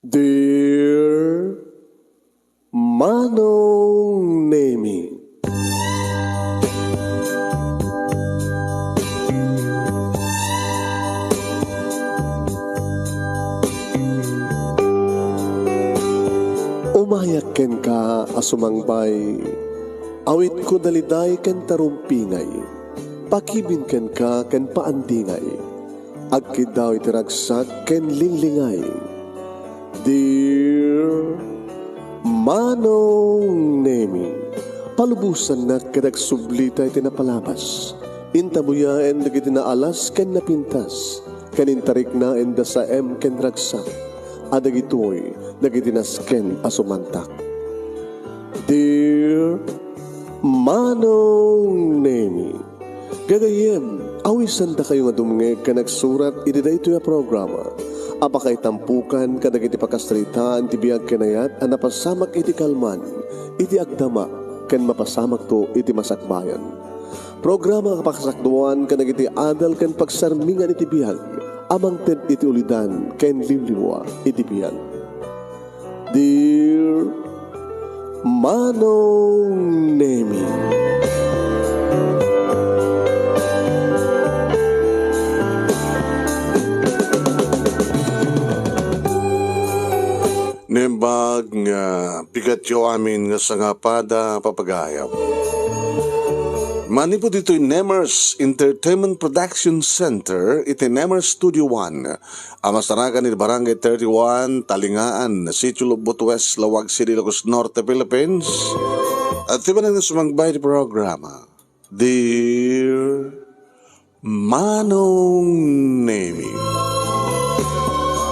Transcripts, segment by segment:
Dear Manong Nemi, umayak ken ka asumangbay, awit ko daliday ken tarumpingay, pakibin ken ka ken paandingay, agkid daw itiragsak ken linglingay. Dear Manong Nemi, palubusan na kadagsublita iti napalabas, intabuyaen dagiti naalas ken napintas, kanintarik na enda sa ken ragsak, adagitoy dagiti nasken asumantak. Dear Manong Nemi, gagayem, awisan da kayo nga dumngeg ka nagsurat iti daytoy a programa. Apakay tampukan kadagiti pakastrita ti biyag kenayat a napasamak iti kalman, iti agdama, ken mapasamak to iti masakbayan. Programa kapakasakduan kadagiti adal ken pagsarmingan iti biyag, amang ted iti ulidan ken liwliwa iti biyag. Dear Manong Nemi, Nembag nga bigatyo amin nga sangapada papagayam. Mani po dito'y Nemers Entertainment Production Center, iti Nemers Studio 1. Amasaragan ni Barangay 31, Talingaan, Sitio Lubot West, Lawag City, Lagos Norte, Philippines. At iba na sumagbay di programa. Dear Manong Nemi,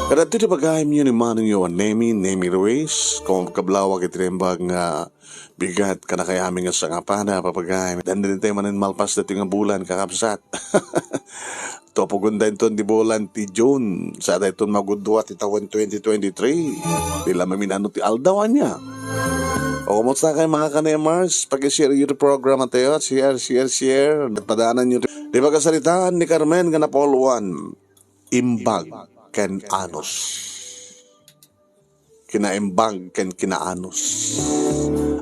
kada dito pagayam yun ni Manong yun, Nemi Ruiz, kung kablawag itinembag nga bigat ka na kaya aming nga sangapana, papagayam. Dan din tayo manin malpas dati nga bulan, kakapsat. Topugundan ito di bulan ti June, sa ito magudwa ti taon 2023. Dila maminano ti aldawan niya. O kumusta kayo mga kanemars, pag-share yung program at tayo, share. Padaanan nyo. Di ba kasalitaan ni Carmen nga napoluan, imbag ken anos. Kinaimbag ken kinaanos.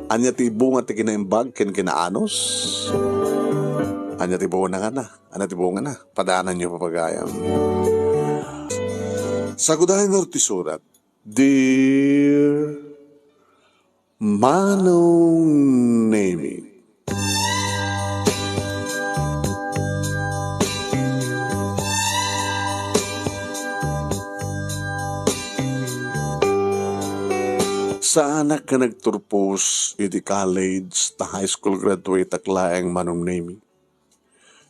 Anya ti bunga ti kinaimbag ken kinaanos. Anya ti bunga na. Anya ti bunga na. Padaanan nyo papagayam. Sagudahin mo ti surat. Dear Manong Nemi, sa anak ka nagturpos iti college ta high school graduate aklaeng Manong Nemi.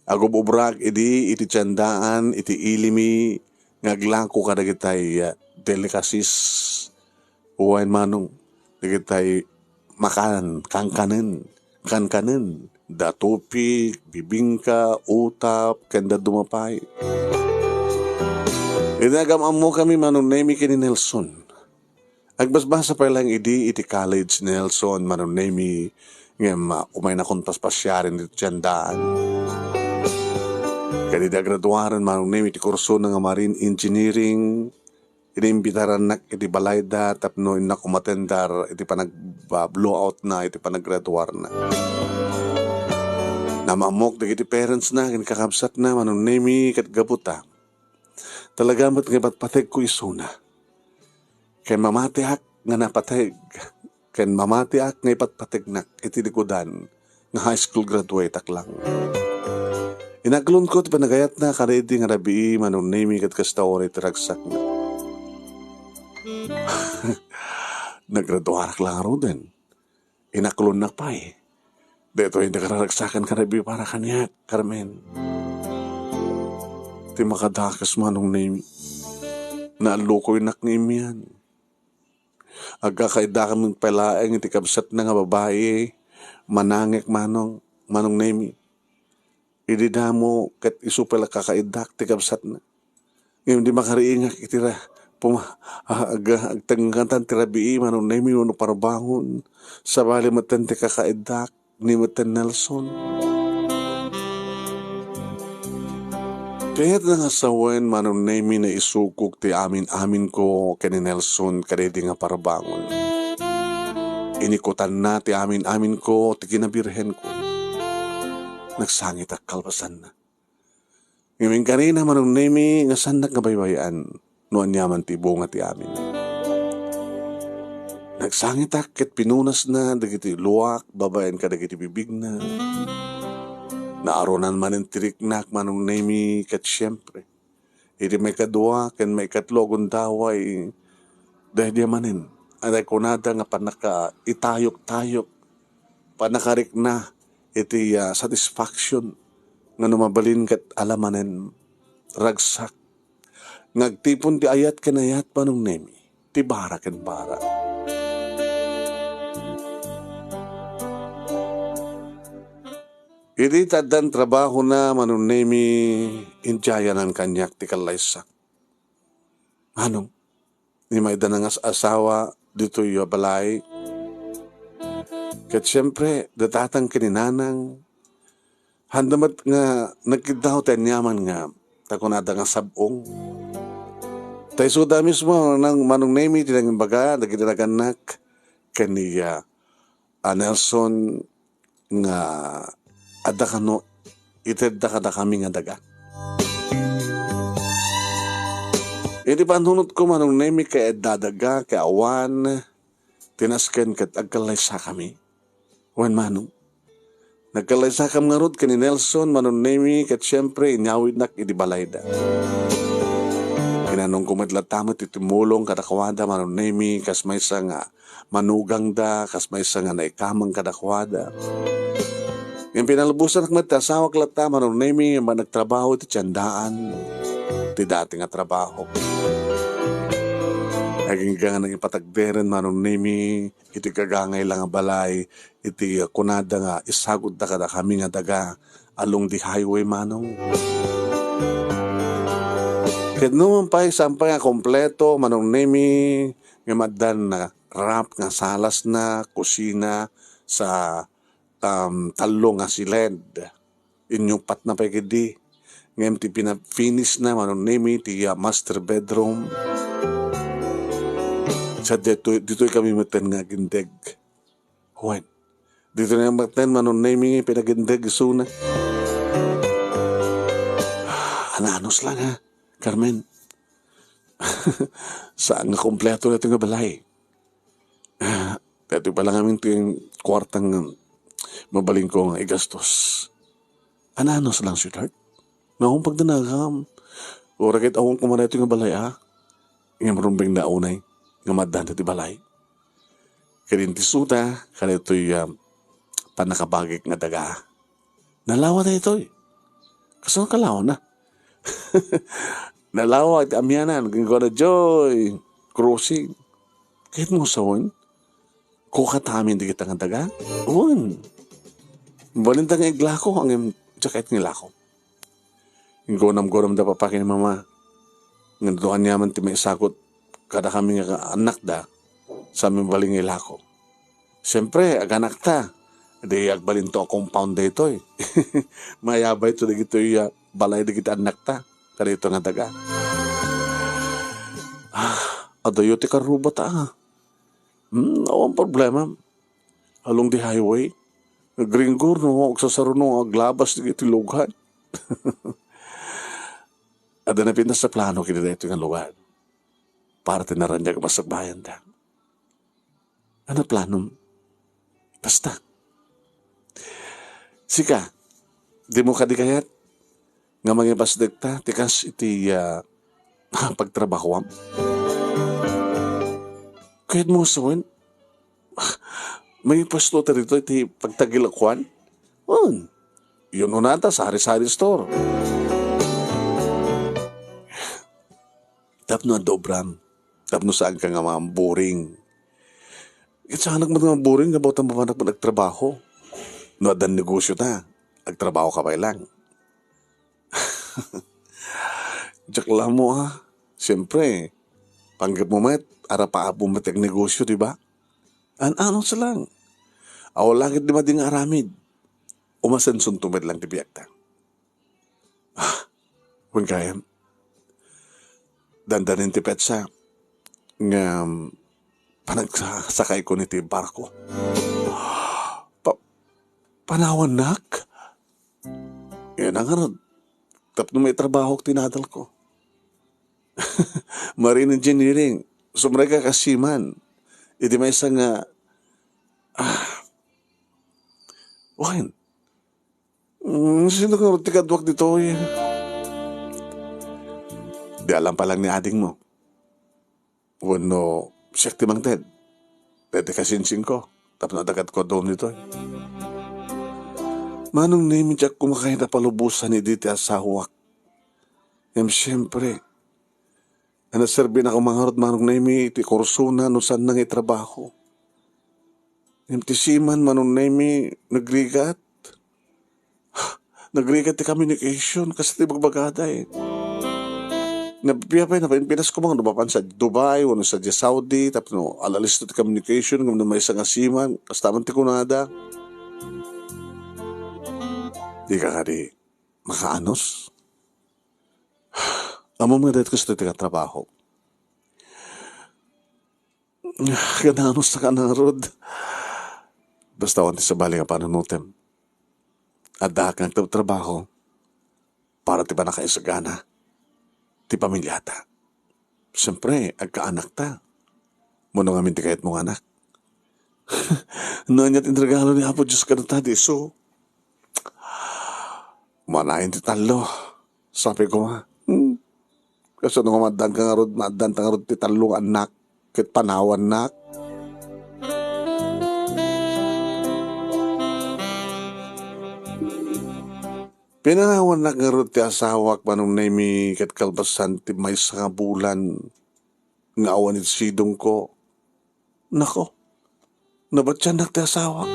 Ako bubrag iti tiyandaan iti ilimi ngaglangko ka dagitay delicacies uwain Manong dagitay makan kankanen datupik bibingka utap kanda dumapay. Inagam mo kami Manong Nemi kini Nelson. Agbasbasa pa lang iti college Nelson Manong Nemi nga umay na kuntas pasyarin dito tiyandaan. Kanida graduaran Manong Nemi iti kurso nga marine engineering, inimbitaran nak iti balayda tapno inak umatendar iti panag-blowout na iti panaggraduar na. Namamok iti parents na kakabsat na Manong Nemi kat gabuta. Talaga mat nga patpateg ko isuna. Kaya mamatiak nga napateg. Kaya mamatiak nga ipatpateg nak iti likudan nga high school graduate aklang. Inaglon ko panagayat na karedi nga rabii Manong Nemi kat kastaore tiragsak na. Nagraduarak lang aro din. Inaklon na pa eh. Dito hindi kararagsakan karabi para kanya, Carmen. Di makadakas Manong Nemi. Naalukoy naknim yan. Agkakaida kaming palaeng iti kabsat na nga babae, manangek Manong Nemi. Idida mo kat isupala kakaidak ti kabsat na. Ngayon di makariingak itira. Agtangkantan ti rabii Manong Nemi uno parbangon. Sabali matan ti kakaidak ni matan Nelson. Kaya't nangasawen manong nemi na isukok ti amin ko kani Nelson karedi nga parabangon. Inikutan na ti amin ko ti kinabirhen ko. Nagsangit ak kalpasan na. Ngayon kanina manong nemi nga sandak nga baybayan no anyaman ti bunga ti amin. Nagsangit ak ket pinunas na dagiti luwak babayan ka dagiti bibig na. Naaronan man ang tiriknak manong nemi ket siyempre. Iti may kadwa ken may katlogon daway dahil di manin. Aday kunada nga panaka itayok-tayok panakarik na iti satisfaction nga numabalin ket alamanen ragsak ngagtipon ti ayat ken ayat manong nemi ti bara ken bara. Iti tadan trabaho na manong nemi injayanan kanyak ti kalaysak. Anong? Ni may danangas asawa dito yung balay. Kat siyempre, datatang kininanang handamat nga nagkidaw tayo niyaman nga takunada nga sabong. Tayo suda mismo ng manong nemi tinaging baga nagkinaganak kaniya Nelson nga ada kano itedda kada kami nga daga. Iti panunod ko manong nemi kay dadaga kay awan tinasken ket agkalaysa kami. Wan manong nagkalaysa kam nga rod kani Nelson manong nemi ket siyempre inyawid nak iti balayda. Kinanong kumadlatamat iti mulong kadakwada manong nemi kas maysa nga manugang da kas maysa nga naikamang kadakwada. Yung pinalabusan ng matasawa klata manong nemi nga nagtrabaho iti tiyandaan ti dati nga trabaho. Naging nga naging patagderen manong nemi iti kagangay lang nga balay iti kunada nga isagod da kada kami nga daga along di highway manong. Ket naman pa sampay nga kompleto manong nemi nga madan na rap nga salas na kusina sa talo nga siled. Inyong pat na pagkidi. Ngayon ti pinafinish na manong nemi ti master bedroom. Sa dito'y kami maten nga gindag. Huwag. Dito na maten manong nemi pinagindag isuna. Ananos lang ha, Carmen. Saan nga kompleto na ito nga balay? Dito pa lang aming ito yung kwartang mabaling ko nga igastos. Ananos lang, sweetheart. Naong pagdanagam. O rakit awang kumana ito nga balay, ha? Nga marumbing na unay. Nga madan iti balay. Karinti suta, kaya ito'y panakabagik nga daga. Nalawa na ito, eh. Kasano kalawa na? Nalawa iti amyanan. Gingko na joy. Crossing. Kahit mo sawin. Kukatamin di kita nga daga. Uwan. Balintang nga iglako ang yung jacket ng ilako. Yung gonam-gonam da papakin ni mama. Nga doon yaman ti may sakot kada kami nga anak da sa aming baling ilako. Siyempre, aganak ta. Di agbalinto ang compound da ito eh. Mayabay ito da ito yung balay da kita anak ta. Kada ito nga daga. Adayo ti karuba ta. Awang problema. Along the highway. Gringo, no, agsasaro no, aglabas di iti lugar. Ada na pintas sa plano kinita ito nga lugar. Para tinaranya ka masagbayan da. Ano plano? Basta. Sika, di mo kadikayat nga mga pasdekta, tikas iti pagtrabahwam. Kahit mo sawin, may pasto ta rito iti pagtagilakwan. Yun unata sa hari-sari store. Tapno ang dobram. Tapno saan ka nga mga boring. Saan nagmang boring nga ba't ang mapanak mo nagtrabaho? No, adan negosyo ta. Nagtrabaho ka pa lang. Diyak lang mo ha. Siyempre, panggap mo met, arapaabo mo tag negosyo, di ba? Ano sa lang? Aw langit di mading aramid. Umasensun tumid lang ti biyak ta. Huwag kaya, dandanin ti petsa, nga panagsakay ko ni ti barko. Panawan nak? Yan ang harap. Tapno may trabaho tinadal ko. Marine engineering. Sumray ka kasiman. Iti may isa nga, wakin. Sino ka tikadwak dito eh? Di alam pa lang ni ading mo. Wano, siyak timang Ted. Tete kasinsing ko. Tapos nadagat ko doon nito eh. Manong name siya kumakain na palubusan ni diti asawak. Siyempre, naserbi na kumangarot manong name iti kursuna no saan nang itrabaho. Tisiman manong name nagrigat. Nagrigat ti communication kasi ti bagbagada eh. Napipiyapay na Pinas ko mga napapan sa Dubai, wano sa Saudi, tapos no, alalis ti communication, kung may isang asiman, kasi taman ti kunada. Di ka kadi makaanos. Amo mga dahil ko sa iti katrabaho. Kanaanos na kanarod. Basta wanti sa bali nga panunutem. At dahil kang trabaho, para ti ba nakaisagana, ti pamilyata. Siyempre, agkaanak ta. Muna nga minti kahit mong anak. Nanyat inregalo ni Apo Diyos ka na tadi, so, manayin ti talo. Sabi ko nga, kasi nung madan ka nga rod, madan ka nga rod ti talong anak, kit panawan nak. Pinanawan na nga rod ti asawak manong naimi kat kalbasan ti may sa bulan nga awan iti sidong ko. Nako, nabatyan na ti asawak.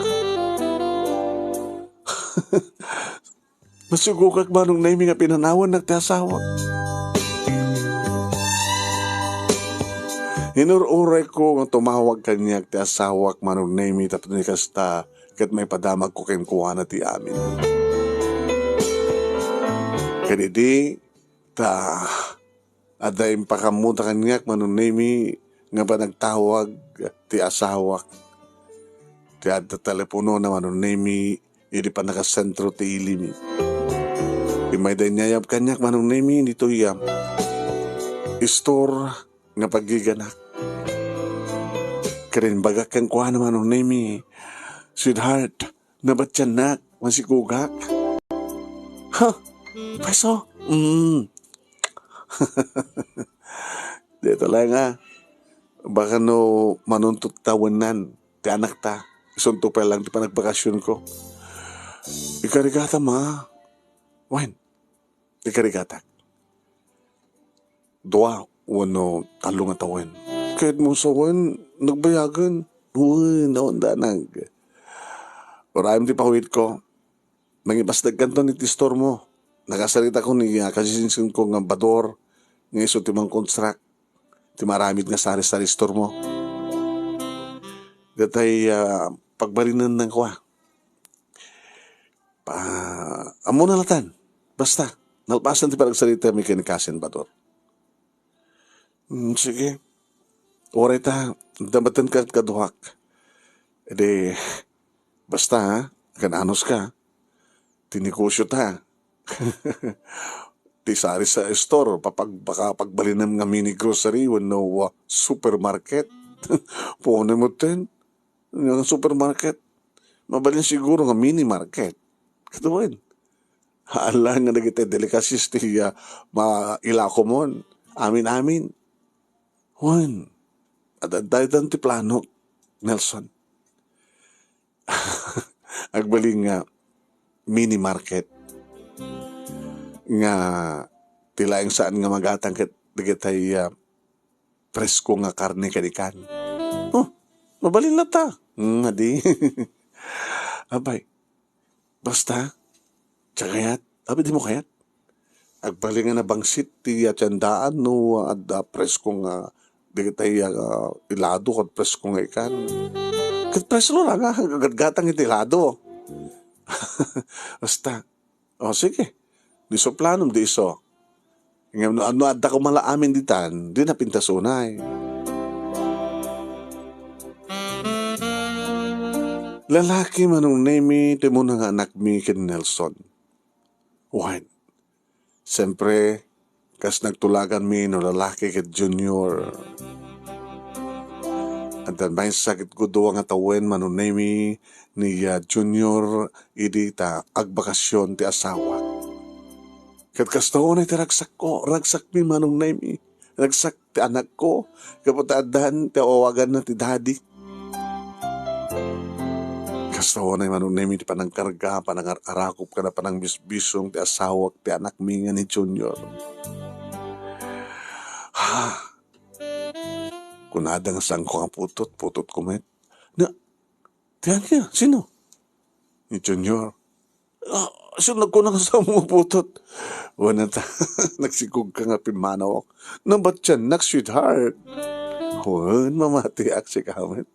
Masugukak manong naimi nga pinanawan na ti asawak. Hinururay ko nga tumawag kanya ti asawak manong naimi tapos ni kasta kat may padamag ko kayong kuha na ti amin. Kanidi, adayang pakamuta kanyak manunimi nga ba nagtawag ti asawak. Ti adda telepono na manunimi hindi pa nakasentro ti ilimi. Imay day niyayap kanyak manunimi nito yam. Istor nga pagiganak. Karin bagak kang kuha na manunimi. Sweetheart, nabatyan nak, masikugak. Ha? Peso? Dito lang ha. Baka no manuntut tawanan. Ti anak ta. Isunto pa lang di pa nagbakasyon ko. Ikarigata ma. Wen. Ikarigata. Dua. Wano talo nga tawen. Kahit mo sa wen. Nagbayagan. Uy, naunda nag. Orayam di pahawit ko. Nangibas nagkanto ni tistor mo. Nakasalita ko ni kasisinsin ko ng bador ng iso timang construct ti maramid nga sari-sari store mo. Datay pagbarinan ng kwa. Amo na latan. Basta. Nalpasan ti paragsalita may kinikasin bador. Sige. Oray ta. Damatan ka at kaduhak. Ede, basta ha. Kananos ka. Tinikosyo ta. Ti sari sa store baka pagbalinam nga mini grocery wano supermarket. Puno mo ten nga supermarket mabalin siguro nga mini market katuwin hala nga nagite delikasis ti mailako mon amin wan at daydan ti plano Nelson. Agbaling nga mini market nga tilaing saan nga magatang ket digitay presko nga karne kadikan. Oh, mabalin na ta. Adi. Abay. Basta tsakayat. Abi di mo kayat. Agbaling nga na bangsit ti tiyandaan no presko nga digitay ilado kat presko nga ikan. Kat presko lang nga gagatang iti ilado. Basta. O sige. Di so planom di iso. Ngam no adda ko malaamin ditan, di na pintas unay. Lalaki manong name ti mo nga anak mi ken Nelson. Why? Siyempre, kas nagtulagan mi no lalaki ket Junior. At may sakit ko doon nga tawen manunemi ni Junior idi ta agbakasyon ti asawa. Kat kastaon ay ti ragsak ko, ragsak mi manunemi. Ragsak ti anak ko, kapag taadaan ti awagan na ti daddy. Kastaon ay manunemi ti panangkarga, panangarakop ka na panang bisbisong ti asawak ti anak mi nga ni Junior. Kunada nga saan ko nga putot ko met. Na, tiyan niya, sino? Ni Junior. Sunod ko na sa mga putot. Wala ta, nagsikog ka nga pimanaw ako. Na ba't yan, sweetheart? Huwag, mamatiak si Kamet.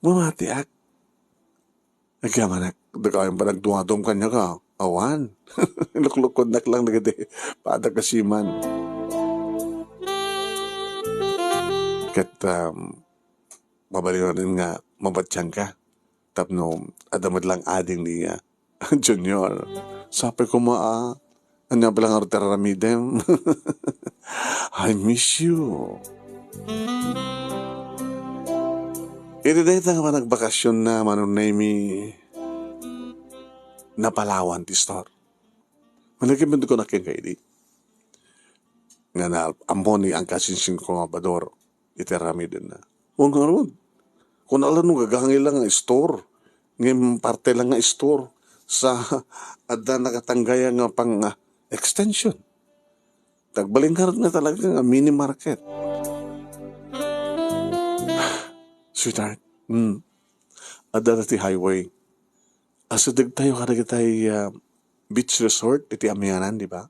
Mamatiak. Nagyamanak, dagayang pa nagdumadom kanya ka. Awan. Luklukod nak lang nagade. Pada kasiman. Kat mabaliw rin nga mabatsyang ka. Tapno, adamad lang ading ni Junior. Sabi ko ano ba lang arteramidem? I miss you. Iti nga man nagbakasyon na manunemi na Palawan ti store. Malagim ko na kaya kaili. Nga na amoni ang kasinsing ko nga bador. Iterami din na. Huwag nga ron. Kung alam nung gagangay lang nga store. Ngayon parte lang nga store. Sa ada nakatanggaya nga pang extension. Tagbalingkarat na talaga nga mini market. Sweetheart. Ada na ti highway. Asadag tayo kada tayo beach resort. Iti Amianan, di ba?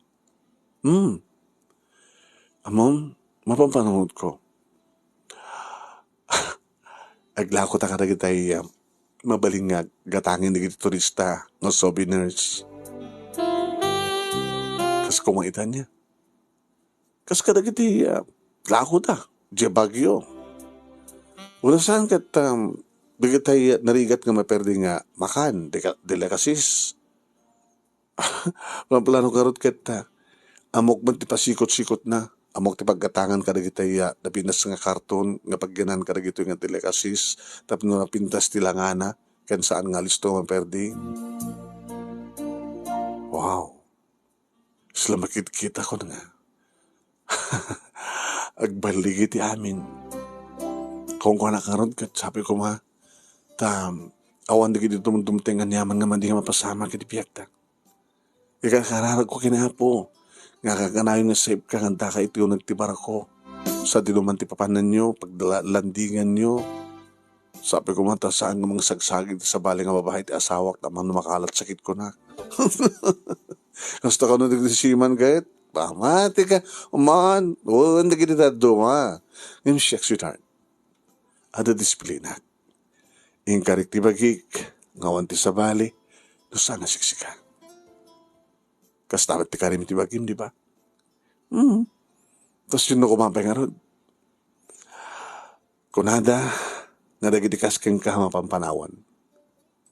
Amon, mapampanahod ko. Aglako ta kada kitay mabaling nga gatangin di turista no souvenirs. Kas kumaitan niya. Kas kada kitay lako ta, di Baguio. Wala saan kat di kitay narigat nga maperdi nga makan, delicacies. Plano karot kat amok man ti pasikot-sikot na. Amok ti paggatangan kada gitay napinas nga karton nga pagganan kada gito nga delicacies tapno napintas ti langana ken saan nga listo maperdi. Wow. Sila makikita ko na nga. Agbaligi ti amin. Kung ko nakaroon kat sabi ko awan di kiti tumtengan yaman nga man di nga mapasama kiti piyakta. Ikakararag ko kinapo. Nga kakanayon nga save ka nganta ka ito yung nagtibar ko sa dinuman ti papanan nyo, paglandingan nyo. Sabi ko mata saan nga mga sagsagid sa bali nga babae ti asawak naman makalat sakit ko na. Kasta ka nung nagsisiman kahit, pamati ka, uman, hindi kita duma. Ngayon siya, sweetheart. Ada disiplina. Ingkarik ti bagik, ngawan ti sa bali, no sana siksika. Kas dapat ti karim ti bagim, di ba? Tapos yun na kumapay nga ron. Kunada, nadagitikas kang kahamapampanawan.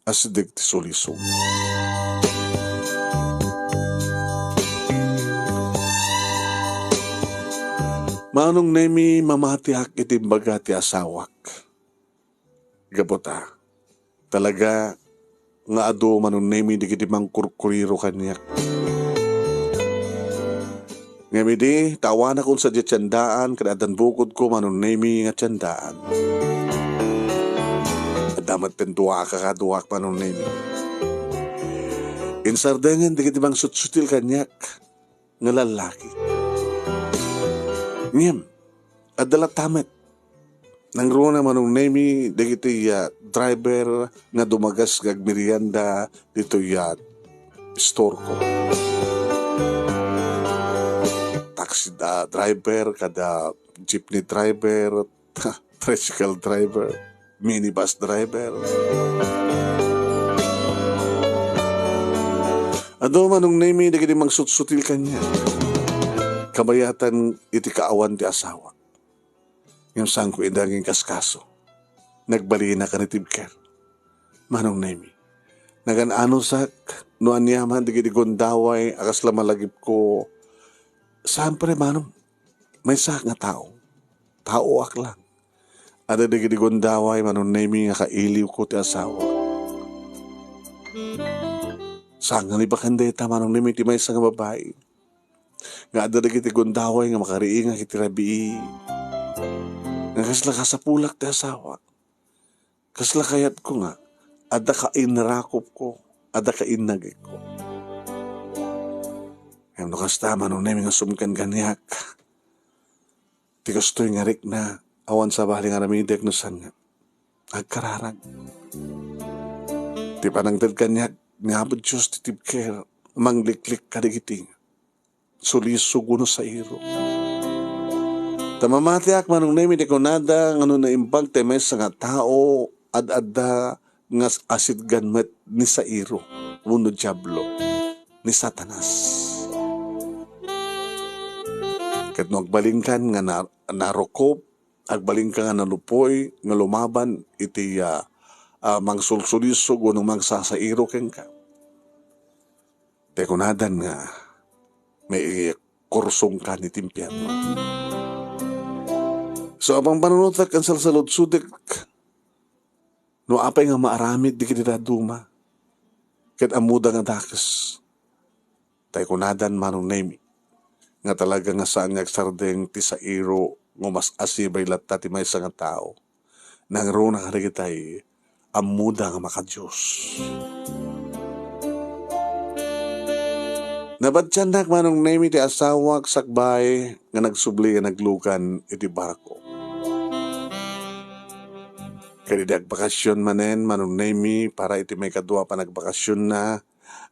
Asidig ti sulisong. Manong nemi mamatiak itimbaga ti asawak. Gabota, talaga nga ado manong nemi di kiti mangkurkuriro kanyak. Ngayon di, tawan akong sa tiyandaan, kadatan bukod ko manunemi nga tiyandaan. Damat pentuwa ka kaduwak manunemi. Insardengan, di kitibang sutsutil kanyak, nga lalaki. Ngayon, adala tamat. Nang runa manunemi, di kiti driver nga dumagas gagmirianda dito store ko. Taxi driver, kada jeepney driver, tricycle driver, minibus driver. Ado manong nemi dagiti magsutsutil kanya. Kabayatan iti kaawan ti asawa. Yung sangko idaging kaskaso. Nagbali na ka ni Tibker. Manong nemi. Naganano sak, no anyaman dagiti gondaway, akas lamalagip ko. Siyempre manong, may sak nga tao. Tao ak lang. Ada dagiti gondaway, manong nemi nga kailiw ko ti asawa. Saan nga ni bakandeta manong nemi ti may nga babae. Nga ada dagiti gondaway nga makariing nga kitirabi. Nga kasla kasapulak ti asawa. Kasla kayat ko nga, ada ka inarakop ko, ada ka inagay ko. Ngayon no kasta manong nemi nga sumkan ganyak. Ti gustoy nga rik na awan sa bali nga namidek no san nga. Agkararag. Ti panangtad kanyak, nga po Diyos ti Tibker, mangliklik kadigiti. Sulisog uno sa iro. Tamamatiak manong nemi di kunada, nga na imbag temes nga tao, ad-adda nga asid ganmet ni sa iro, uno diablo, ni Satanas. Kat no agbalingkan nga narokop, agbalingkan nga nalupoy, nga lumaban, iti mangsulsulisog o nung magsasairo ken ka. Tekunadan nga may kursong ka ni timpyano. So abang panunutak ang salsalod sudik, no apay nga maaramid di kita duma, ket amuda nga dakas. Tekunadan manong nemi, nga talaga nga saan nga agsardeng ti sa iro, ngo mas asibay latta ti may nga tao, nang rona ka kitay, amuda nga maka-Diyos. Nabadyanak manong nemi ti asawak sakbay nga nagsubli nga naglukan iti barko. Kaya di agbakasyon manen manong nemi para iti may kadua pa nagbakasyon na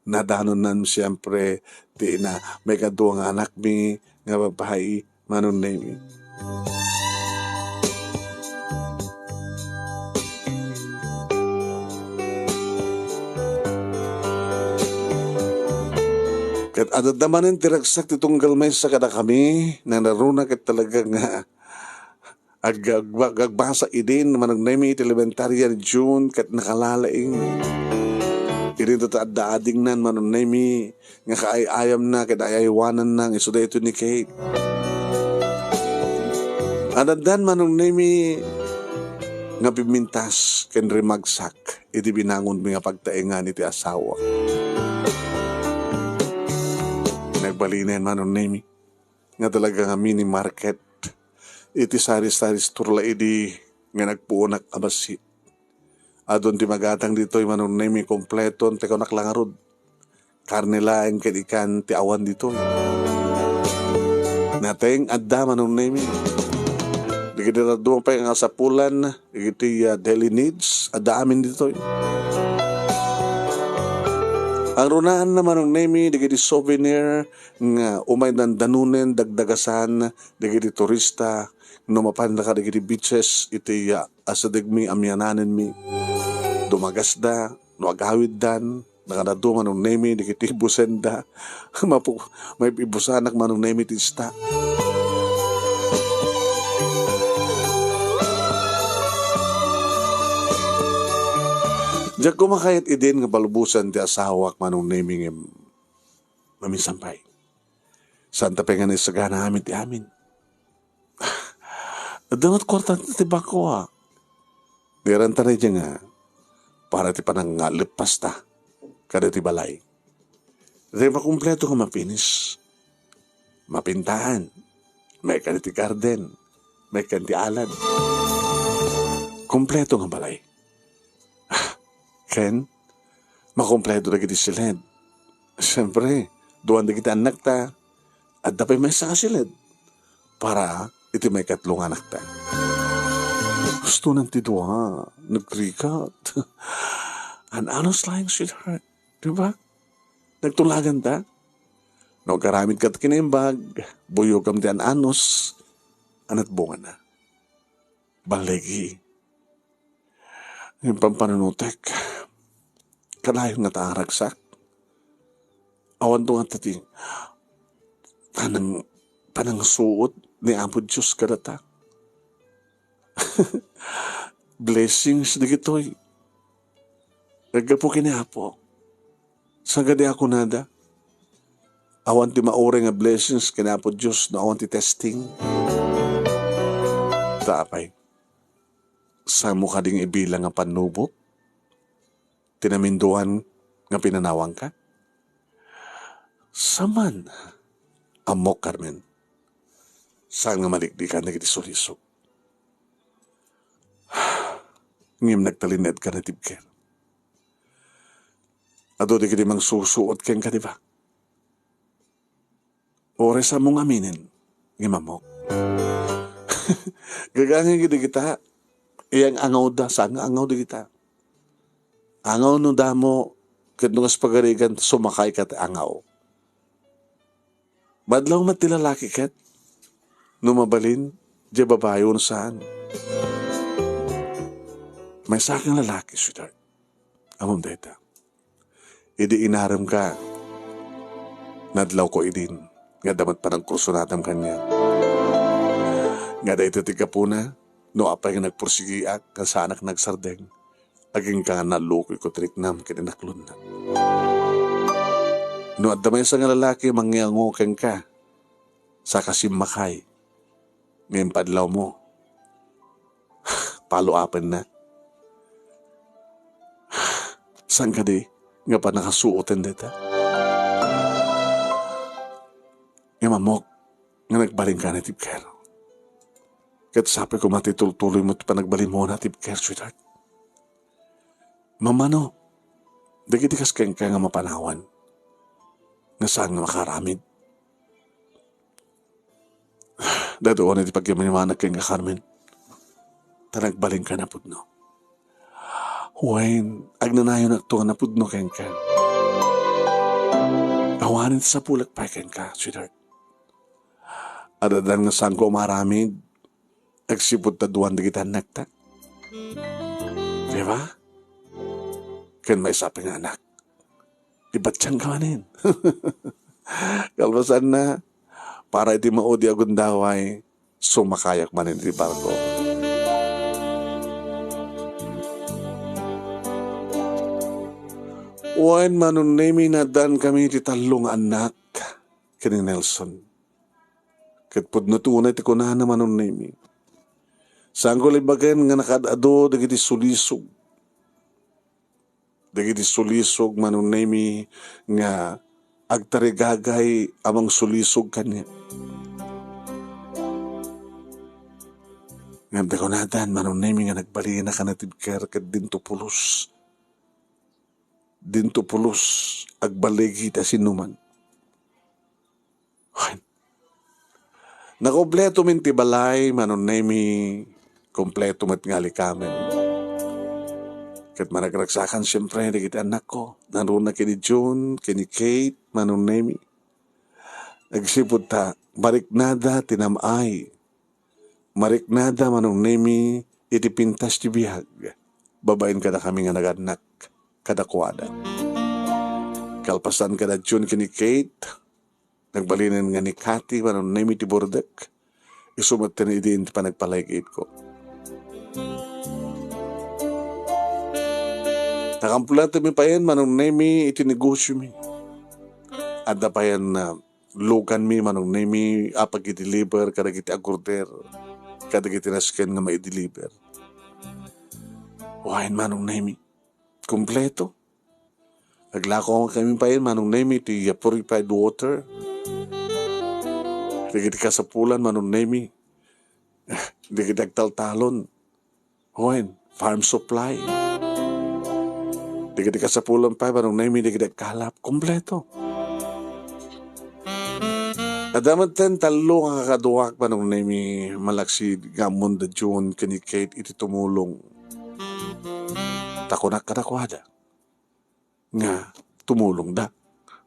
nadanon nan siyempre ti na may kadua nga anak mi nga babae manong nemi. Kat adadamanin tiragsak ti tunggal may sa kada kami na naruna kat talaga nga agbasa idin manag nemi iti elementarya ni June kat nakalalaing idin to ading nan manag nemi nga kaayayam na kat ayaywanan na isuda ito ni Kate. Adadan manag nemi nga pimintas ken rimagsak iti binangon mi nga pagtaengan iti asawa. Nagbalinen manong nemi nga talaga nga mini market iti sari-sari store la idi nga nagpuunak abasit adon ti magatang dito manong nemi kompleton te konak langarod karne laeng ken ikan ti awan dito nateng adda manong nemi digiti daduma pa nga sapulan digiti daily needs adda amin dito. Ang runaan naman ng nemi, digiti souvenir, nga umay danunen, dagdagasan, digiti turista, numapan na ka digiti beaches, iti asadig mi, amyananen mi, dumagasda, nuagawid dan, nakanaduman ng nemi, digiti busenda, may ibusanak man ng nemi tista. Diyak kumakayat idin nga balubusan ti asawak manong naming mamisampay. Santa pengan isagana amin ti amin. Dangat kwarta ti bako ha. Diran tanay dyan nga para ti panang lipas ta kada ti balay. Dahil makumpleto ka mapinis. Mapintahan. May kada ti garden. May kada ti alad. Kumpleto nga balay. Ken, makompleto na kita silid. Siyempre, duwan na kita anak ta, at dapay may sa kasilid, para iti may katlong anak ta. Gusto ng tidwa, nagkrikat. An honest lying sweetheart, di ba? Nagtulagan ta. No, karamid kat kinimbag, buyog kam ti an anos, anat bunga na. Balegi. Yung pampanunutek, kalayo nga taaragsak. Awan to nga tati, panang suot ni Apo Diyos kadata. Blessings di gitoy. Naggapo kini Apo. Sa gadi ako nada. Awan ti maure nga blessings kini Apo Diyos na awan ti testing. Tapay. Sa mukha ding ibilang nga panubok. Tinaminduan nga pinanawang ka. Saman. Amok Carmen. Saan nga malikdikan na kitisulisog. Ngim nagtalined ka na tibker. Ato di kiti mang susuot ken ka, di ba? Ore sa mong aminin, ngim amok. Gagangin giti kita, iyang angaw da, saan nga angaw di kita? Angaw no damo, kat nungas pagarigan, sumakay kat angaw. Badlaw matilalaki kat, numabalin, di babayo no saan. May sakang lalaki, sweetheart. Among data. Idi inaram ka. Nadlaw ko idin. Nga damat pa ng kurso natam kanya. Nga da ito tika po na. No apay nga nagpursigiak. Kasanak nagsardeng. Aging ka nalukoy ko triknam kininaklon na. No at damay sa nga lalaki mangyangokan ka. Sa kasimakay. Ngayon padlaw mo. Palo-apan na. Saan ka di? Nga pa nakasuotin dito? Nga mamok, nga nagbaling ka na tibker. Kat sabi ko matitultuloy mo pa nagbaling mo na tibker, sweetheart. Mamano, dagitikas kang ka nga mapanawan. Nga saan nga makaramid. Dado ko na di pagkimanimanag kang ka, Carmen. Tanagbaling ka na po, no? Huwain, agnanayon na ito na pudno ken ka. Awanin sa pulak pa ken ka, sweetheart. Adadan nga saan ko maramid, agsipot na duwan di kita nakta. Diba? Ken may saping anak. Iba't siyang kawanin. Kalbasan na, para iti maudi agundaway, sumakayak manin di barko. Wan manunemi na dan kami ti talong anak kini Nelson. Ket pudno tunay ti kunahan na manunemi. Saan ko libagan nga nakadado dagiti sulisog. Dagiti sulisog manunemi nga agtarigagay amang sulisog kanya. Ngam ko na dan manunemi nga nagbali na kanatibker ket dinto pulos. Dinto pulos agbaligi ta sinuman. Nakompleto min ti balay manunemi kompleto met ngali kamen. Ket managragsakan siyempre di kita anak ko. Naroon na kini June, kini Kate, manunemi. Nagsipod ta, mariknada tinamay. Mariknada manunemi iti pintas ti bihag. Babain ka na kami nga naganak. Kadakwada. Kalpasan ka na June kini Kate, nagbalinan nga ni Cathy, manunemi ti Burdek, isumat na idin pa nagpalaygit ko. Nakampulata mi pa yan, manunemi iti negosyo mi. Adda pa yan na lugan mi, manunemi apag i-deliver, kadag iti agurder, kadag iti nasken nga ma-i-deliver. Wain manunemi. Kompleto. Naglako kami pa yun, manunemi, iti purified water. Di ka sa pulan, manunemi. Di ka taltalon. Hoen, farm supply. Di ka sa pulan pa, manunemi, di ka kalap. Kompleto. Adamat ten talo ang kakaduwak, manunemi, malaksid, gamon da June, kani Kate, iti tumulong. Takunak kadakwada. Nga, tumulong da.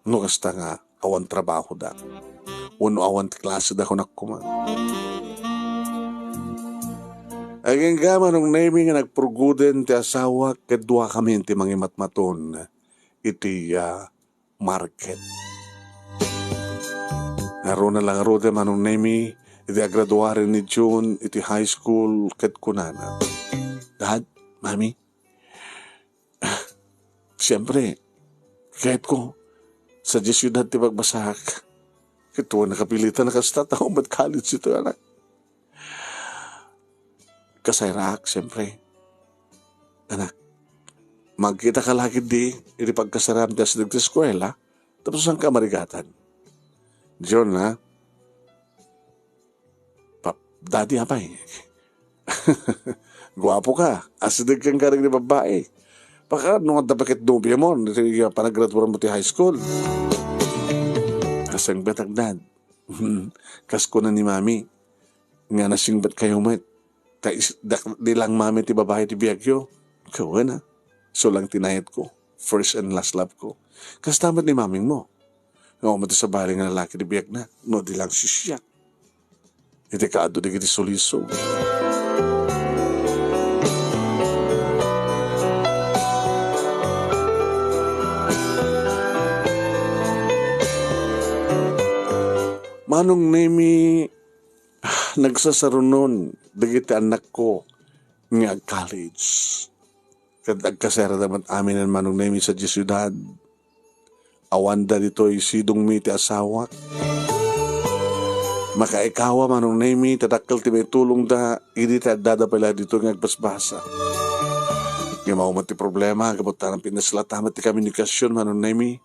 No kasta nga, awan trabaho da. Uno awan ti klase da kunak kuma. Aging gama nung nami nga nagpruguden ti asawa, kadwa kami ti mangimatmaton iti market. Naroon na lang aro manong nemi, iti agraduarin ni June, iti high school, kat kunana. Dad, mami, siyempre, kahit ko, sa Jesuidad ti pagbasak, ito nakapilitan na kasta tao, ba't college ito anak? Kasayrak, siyempre. Anak, magkita ka lagi di, iti pagkasaram niya sa nagtiskwela, tapos ang kamarigatan. John, ha? Daddy, apay. Guwapo ka. Asidig kang karig ni babae. Baka nung dapat nobya mo, panagraduaran mo ti high school. Kasang betag dad. Kasko na ni mami. Nga nasing bat kayo met. Di lang mami ti babae ti biyagyo. Kawa na. So lang tinayad ko. First and last love ko. Kas tamat ni maming mo. Nga umati sa baling nga lalaki ti biyag na. No, di lang sisya. Iti kaado di kiti suliso. Manong nemi nagsasarunon dagiti anak ko nga college. Kat agkasera daman amin ang manong nemi sa Jesuidad. Awanda dito'y sidong mi ti asawak. Makaikawa manong nemi tatakal ti may tulong da hindi ta dada pala dito nga agpasbasa. Nga maumat ti problema kabutan ang pinaslatamat ti komunikasyon manong nemi.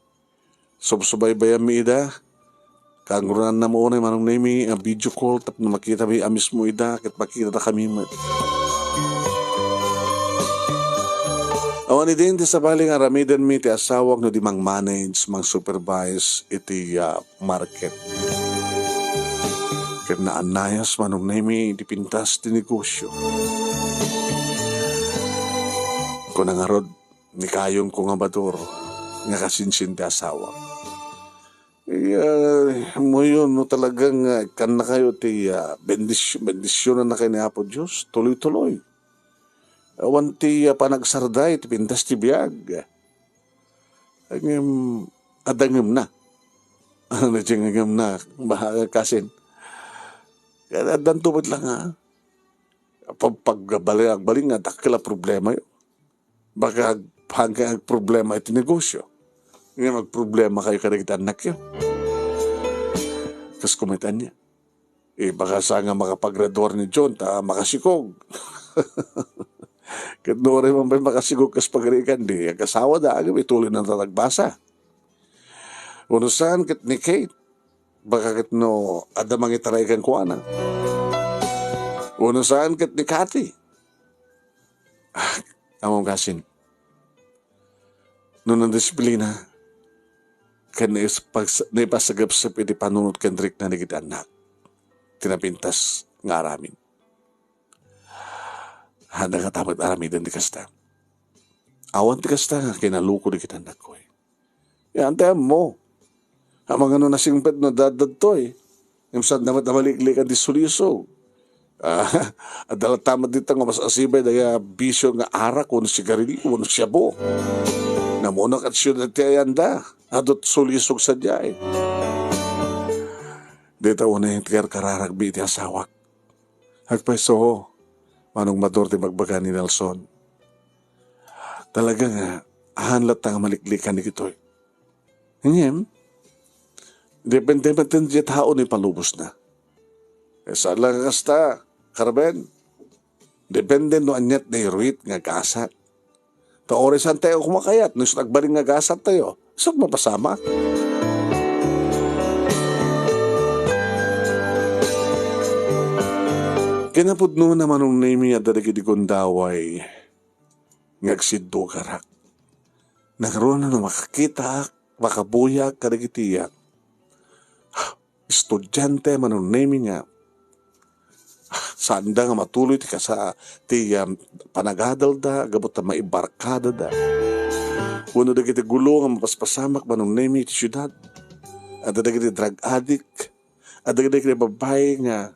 Subsubay bayam mi ida. Kanguran na mo na manong nemi ang video call tap na makita mi amis mo ida kat makita na kami mat. Awan din ti sabaling aramidan mi ti asawak no di mang manage, mang supervise iti market. Kat na anayas manong nemi di pintas ti negosyo. Kung nangarod ni kayong kong abador nga kasinsin ti asawak. Mo yun, no, talagang kan na kayo ti bendisyon na kayo ni Apo Diyos, tuloy-tuloy. Awan ti panagsarday, ti pintas ti biyag. Adangim na. Ano na tiyang na, kasin. Kaya adan tubod lang ha. Pagbaling nga, dakila problema yun. Baka hanggang problema iti negosyo. Nga magproblema kayo karagit anak yun. Kas kumitan niya. Baka sa nga makapagrador ni John, makasikog. Kat doon man ba makasigog kas pagarikan, di kasawa da, agam ituloy ng tatagbasa. Unusan kat ni Kate, baka kat no, adamang itaraykan ko ana. Unusan kat ni Cathy. Among kasin. Noon ang disiplina, kan naipasagap-sap iti panunod kendrik na nagit anak. Tinapintas nga aramin. Handa nga tamat aramin di kasta. Awan di kasta nga kinaluko di kita anak ko. Yan, tayo mo. Ang mga nasingpet na dadad to Yung saan naman namaliklikan di suliso. Adalat tamat dito nga mas asibay daya bisyo nga arak kung sigarilyo, kung siyabo. Namunak at siya na tiyayanda. Adot sulisog sa diya Dito una yung tigar kararagbi iti asawak. Hagpaiso, manong mador ti magbaga ni Nelson. Talaga nga, ahanlat nga maliklikan ni kitoy. Ngayon, depende di tao ni palubos na. Saan lang kasta, Carben? Depende no anyat na iruit nga gasat. Taorisan tayo kumakayat, nus nagbaling nga gasat tayo. Saan mapasama? Kinapudno naman nung name at dadagidi kong daway ngagsiddo karak. Nagkaroon na makakita, makabuyak, kadagitiyak. Estudyante man nung name nga. Saan da nga matuloy ka sa panagadal da, gabot na maibarkada da. Uno da kita gulo nga mapaspasamak man nung name iti syudad. At da kita drug addict. At da kita babae nga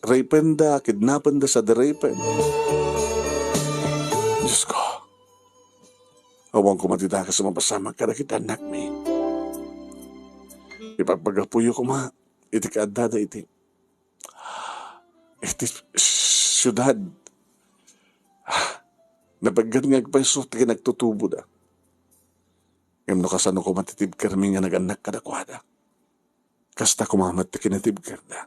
rapen da, kidnapan da sa derapen. Diyos ko. Awang kumatita ka sa mapasamak kada kita anak mi. Ipagpagapuyo ko ma. iti kaadada iti syudad. Napaggan nga agpaiso, ti nagtutubo da. Ngam no kasano ko matitib karmi nga naganak kadakwada. Kasta kumamat ti kinatib karda.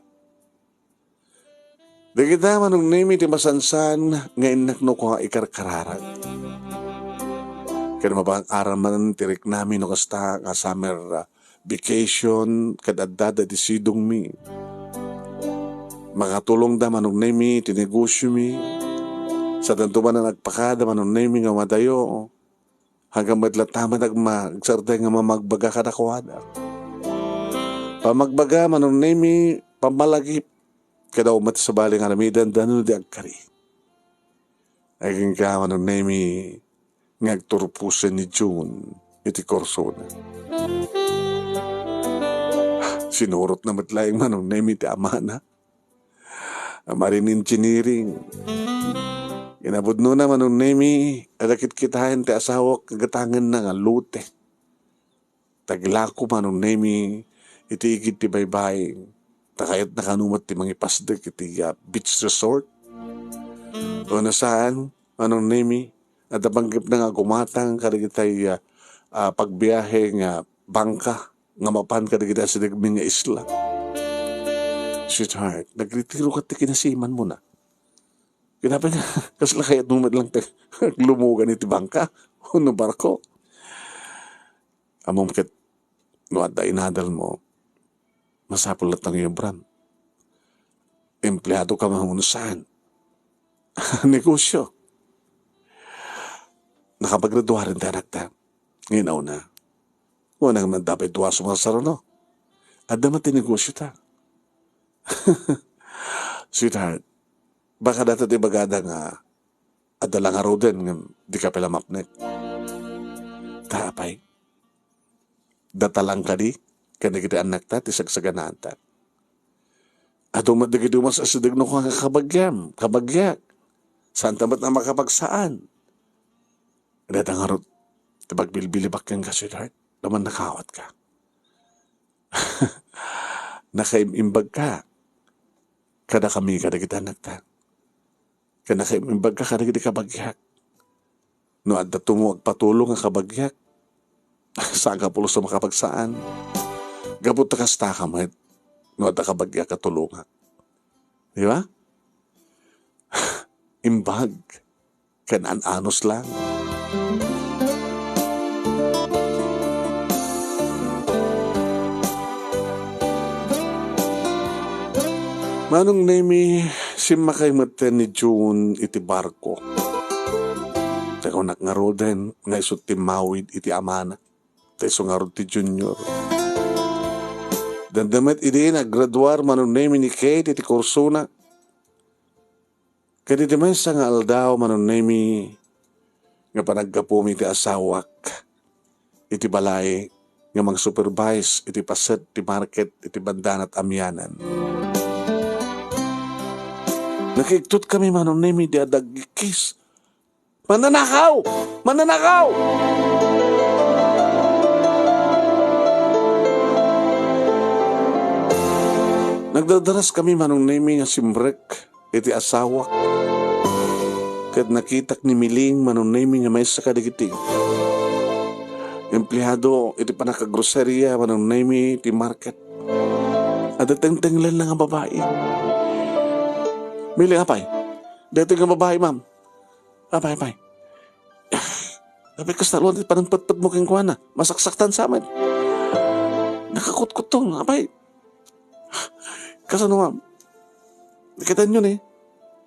Di kita manong nimi ti masansan nga inak no ko ikarkararan. Kaya mabang aram man tirik namin no kasta nga summer vacation kadadada di sidong mi. Makatulong da manong nimi ti negosyo mi. Sa tanto man na nagpakada manong nimi nga madayo. Hanggang madlataman nagmagsarday nga mamagbaga kadakwada. Pamagbaga manong nimi pamalagip. Kada umat sa baling aramidan dano di agkari. Aging ka manong nimi ngagturpusan ni June iti korsona. Sinurot na matlayang manong nemi ti amana. Amarin engineering. Inabot no na manong nemi adakit kitahin ti asawak kagatangan na nga lute. Taglako manong nemi iti igid ti baybaying. Takayat nakanumat ti mangipasdek iti beach resort. O nasaan manong nemi at nabanggip na nga gumatang kadigitay pagbiyahe nga bangka nga mapan kadigitay sa digming nga isla. Sweetheart, nagretiro ka ti kinasiman mo na. Kinabi nga, kasla kaya numad lang lumugan iti bangka o no barko. Among ket no adda inadal mo, masapul at ang iyong bram. Empleyado ka mamunusan. Negosyo. Nakapaggraduwa rin tayo nakta. Ngayon na. Unang man dapat duwa sa mga sarano. At damat tinegosyo ta. Sweetheart, baka dati di bagada nga adalang araw din nga di ka pala mapnet. Tapay. Datalang ka di, kanagiti anak ta, tisagsaganaan ta. At umadagidumas sa sidigno ko nga kabagyak. Saan tamat na makapagsaan? Datang harot, tabagbilbilibak kang ka, sweetheart, naman nakawat ka. Nakaimimbag ka. Kada kami, kada kita nagtan. Kada nakaimimbag ka, kada kita kabagyak. No, at tumuag patulong ang kabagyak. Saan ka pulos na makapagsaan? Gabot na kasta ka, mahit. No, at kabagyak katulungan. Di ba? Imbag. Kanaan-anos lang. Manong nemi simakay maten ni June iti barko. Tayo nakngarol din nga isot ti mawid iti amana. Tayo ngarol ti junior. Dandamet iti naggraduar manong nemi ni Kate iti korsona. Kaya di man sa nga aldaw manong nemi nga panagkapumi iti asawak. Iti balay nga mag-supervise iti paset ti market iti bandanat amyanan. Nakiktot kami manong nemi di adagikis. Mananakaw! Mananakaw! Nagdadaras kami manong nemi nga simbrek iti asawak. Kat nakitak ni Miling manong nemi nga may sakadigiting. Empleyado iti panakagroserya manong nemi iti market. At ateng-tenglan lang ang babae. Miling, apay. Dito nga babae, ma'am. Apay. Apay, kastaluan, parang patpat mo kang kuwana. Masaksaktan sa amin. Nakakutkutong, apay. Kasano, ma'am? Nakita nyo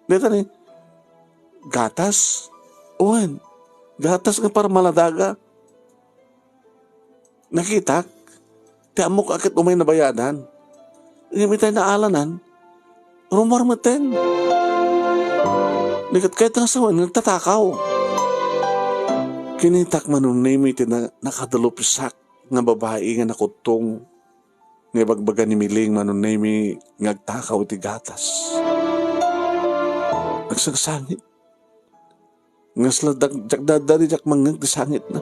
Dito gatas. Uwan. Gatas nga para maladaga. Nakita. Tiamok akit umay na bayadan. Ngamitay na alanan. Rumor maten. Nikat kahit nga sawan, nagtatakaw. Kinitak manong name iti na nakadalupisak nga babae nga nakutong. Nga bagbaga ni Miling manong name ngagtakaw iti gatas. Nagsagsangit. Nga sila dagdadari jak mangag disangit na.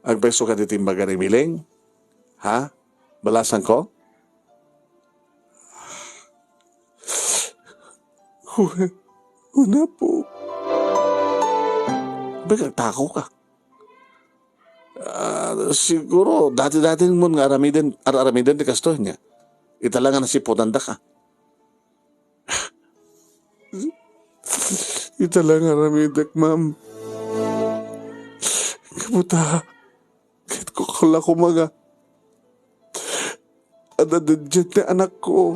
Agbeso ka ditimbaga ni Miling? Ha? Balasan ko? Una po. Bakit tako ka? Siguro, dati-dati mo nga aramidan di kasto niya. Italangan na si Potanda ka. Italangan aramidak, ma'am. Kamuta, kahit ko kala ko mga adadadyan na anak ko.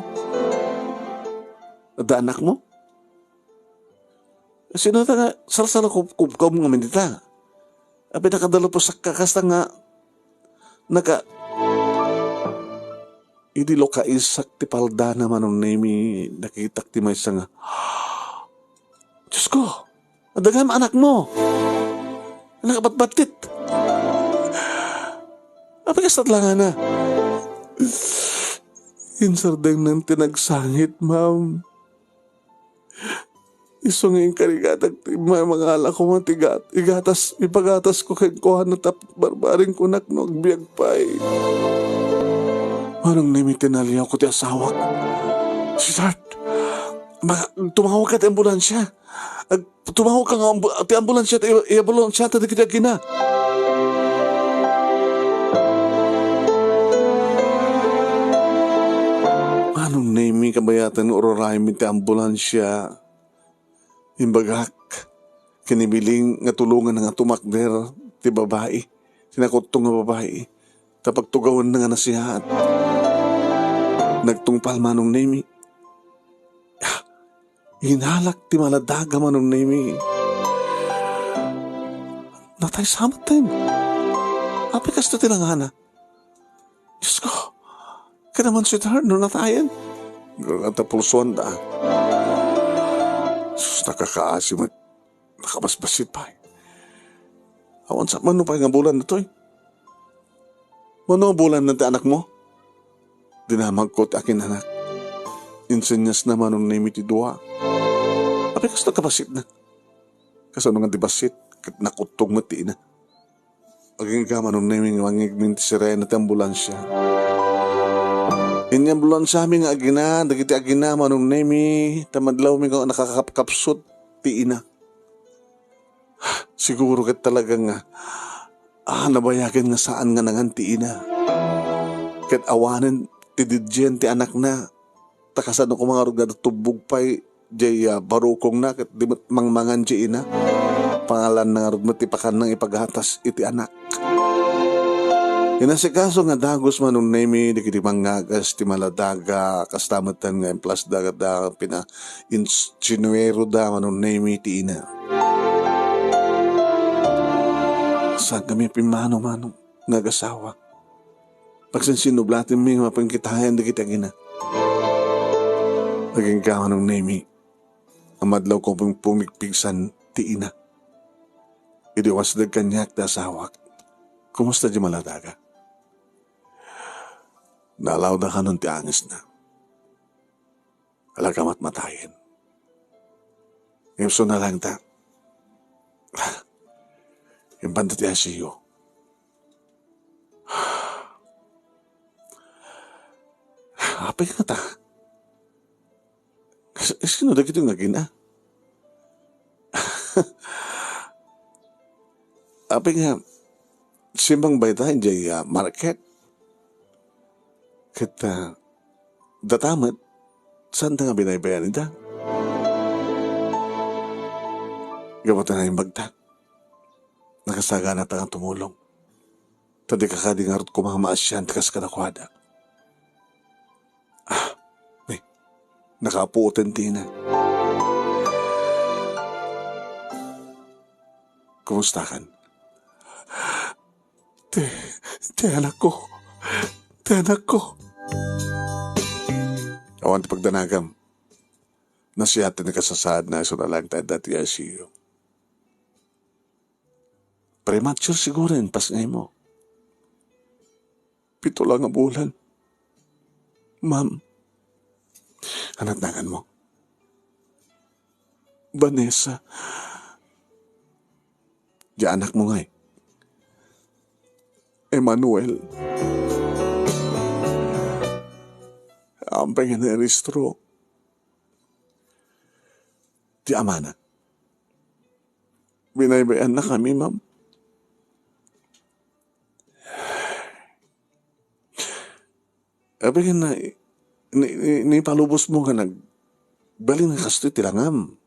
Ada anak mo? Sino ta nga, sarsara ko nga minita. Abi nakadalo po sa kakasta nga, idilo ka isak ti palda naman ng nemi, nakitak ti may nga, Diyos ko, adagam anak mo. Nakabatbatit. Abi kastat lang na. Insardeng ng tinagsangit, ma'am. Isungin karigatag mga ala ko matigat. Ipagatas ko kay kuhan na barbaring kunak no agbiag pa'y. Anong namitin naliyaw ko ti asawak? Sweetheart, tumawag ka ti ambulansya. Tumawag ka nga ti ambulansya ti ambulansya ti dikit na. Anong nami kabayatan uroray mi ti ambulansya? Imbagak, kinibiling nga tulungan nga tumakder ti babae, sinakotong nga babae, tapag tugawan na nga nasihat. Nagtungpal manong nemi. Hinalak ti maladaga manong nemi. Natay samat din. Api kas to tilangana. Diyos ko, kanaman sweetheart, no natayan. Gagata pulsuan da. Sus, nakakaasim at nakabasbasit pa. Awan sa mano pa nga bulan na to eh. Mano bulan na ti anak mo? Dinamag ko ti akin anak. Insenyas naman nung name iti dua. Api kas nakabasit na. Kasano nga dibasit, kat nakutog mati na. Aging ka man nung name nga mangigmin ti sirena ti ambulansya. Inyang ambulansya mi nga agina, dagiti agina manong nemi, tamadlaw mi nga nakakapsot ti ina. Siguro kat talaga nga, nabayagan nga saan nga nangan ti ina. Kat awanan ti didjen ti anak na, takasano ko mga rugad tubog pa'y jay barukong na, kat di mangmangan ti ina. Pangalan na nga rugad tipakan ng ipaghatas iti anak. Inasikaso nga dagos manong nemi, di kiti mangagas, ti maladaga, kastamatan nga implas dagat da, pina-insinuero da manong nemi ti ina. Saan kami pimano-manong ngagasawa? Pagsansinublatin mi nga mapangkitahan di kita gina. Naging ka manong nemi, amadlaw ko pumikpigsan ti ina. Idiwasdag kanyak da asawak. Kumusta di maladaga? Nalaw na ka nun ti angis na. Alagamat matayin. Ngipso na lang ta. Yung banda ti asiyo. Apay ka ta. Sino da kito nga gina? Apay nga, simbang bayta hindi market. Kita datamat, saan nga binaybayan ita? Gawatan na yung bagta. Nakasaga na tangang tumulong. Tadi kakading arot kumamaasyan tikas kanakwada. Nakapuotan tina. Kumusta kan? Te anak ko. Te anak ko. Awan ti pagdanagam. Nasiyatan ni kasasad na iso na lang tayo dati ICU. Premature siguro yun pas ngay mo. 7 lang ang bulan. Ma'am, anat-nangan mo. Vanessa, di anak mo nga eh. Emmanuel. Ang pengen na stroke. ti ama na. Binaybayan na kami, ma'am. Abi na, ni palubos mo nga nagbaling na kasto tilangam.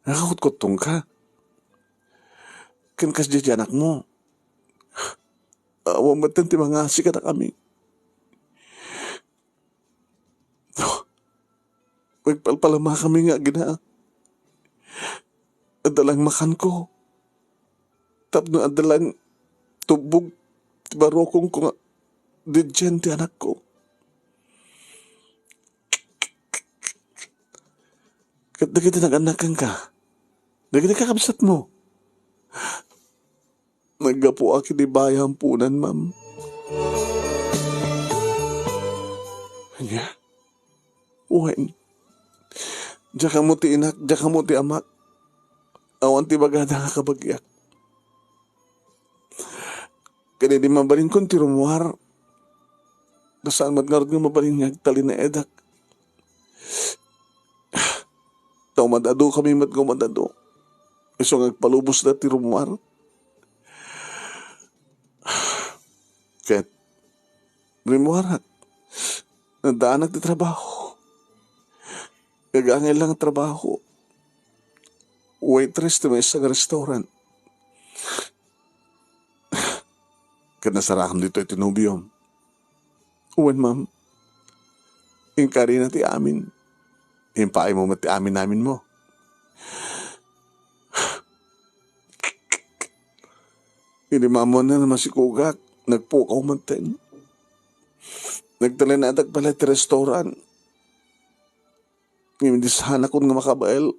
Nakakot-kotong ka. Kan kas di anak mo. Awa mo ti mga sikat na kami. Magpalpalama kami nga gina. Adalang makan ko. Tapno adalang tubog ti barokong ko nga didyan ti anak ko. Kat dagiti nag-anakan ka. Dagiti kakabsat mo. Naggapo aki di bayang punan, ma'am. Kanya? Uwain. Diyan mo ti inak, diyan mo ti amak. Awan ti bagada nga kabagyak. Kaya di mabalin kong ti rumuhar. Dasaan matngarod nga mabalin nga tali na edak. Tao madado kami madado. Iso nga palubos na ti rumuhar. Kaya rumuhar nadaanak ti trabaho. Gagangay lang ang trabaho. Waitress na may isang restaurant. Kanasarakan dito itinubiom. Uwan, ma'am. Ingkari na ti amin. Impaay mo mati amin namin mo. Inimamon na naman si Kugak. Nagpukaw man ten. Nagtalinadag pala ti restaurant. Ngimindishan ako nga makabael.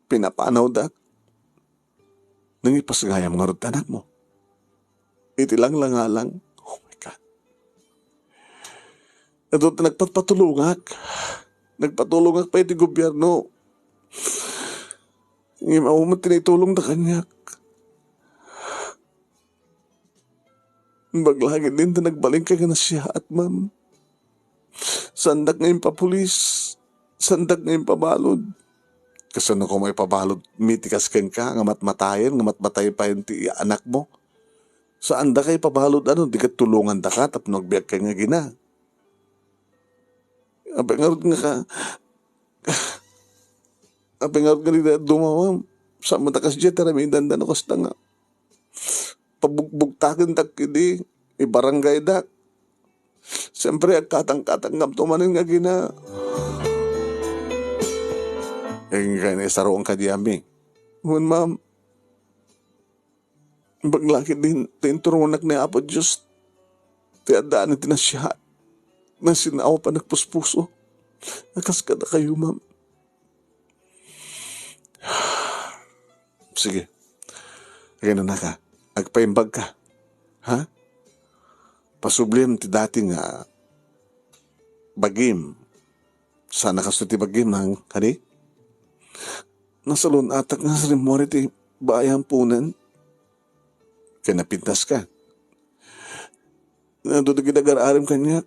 Pinapanaw dak. Nangipas gayam nga rin tanak mo. Itilang langalang. Oh my God. Adot na nagpatulungak. Nagpatulungak pa iti gobyerno. Ngimaw mo tinitulong na kanyak. Baglagin din na nagbaling ka na siya at ma'am. Sandak ngayon pa pulis. Sandak ngayon pa balod. Kasano ko may pabalod, mitikas ken ka, nga matmatayin, nga matmatay pa yung anak mo. Saan da kay pabalod, di ka tulungan da ka, tap nagbiag ka nga gina. Apingarod nga ka, apingarod nga nila dumawam, sa matakas dyan, taramihin dandan ako sa nga. Pabugbugtakin tak kidi, ibarangay dak. Siyempre, katang-katang tumanin nga gina. Yung kaya saroon ka diyami. Huwag ma'am. Baglakit din, tinturunak ni Apo Diyos. Tiadaan na tinasya. Na sinao pa nagpuspuso. Nakaskada kayo, ma'am. Sige. Ganun na ka. Agpaimbag ka. Ha? Pasublim ti dating bagim. Sana kaso ti bagim hang kani? Nasalon atak nga sa rimori ti bayang punan. Kaya napintas ka. Nadudugi nag-ararim kanya.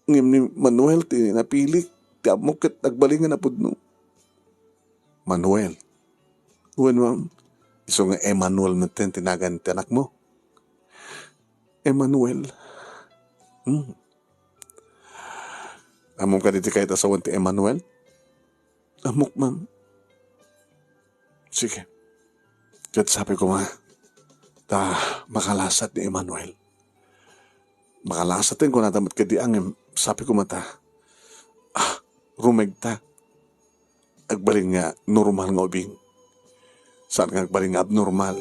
Ngim ni Manuel ti napili. Ti amok at nagbalingan na pudno. Manuel. Uwan ma'am. Iso nga Emmanuel na tinagan ti anak mo. Emmanuel. Among ka diti kahit asawan ti Emmanuel? Amok, ma'am. Sige. Kahit sabi ko makalasat ni Emmanuel. Makalasat din ko natamat ka di ang sabi ko rumegta. Agbaling nga normal nga ubing. Saan nga agbaling nga abnormal.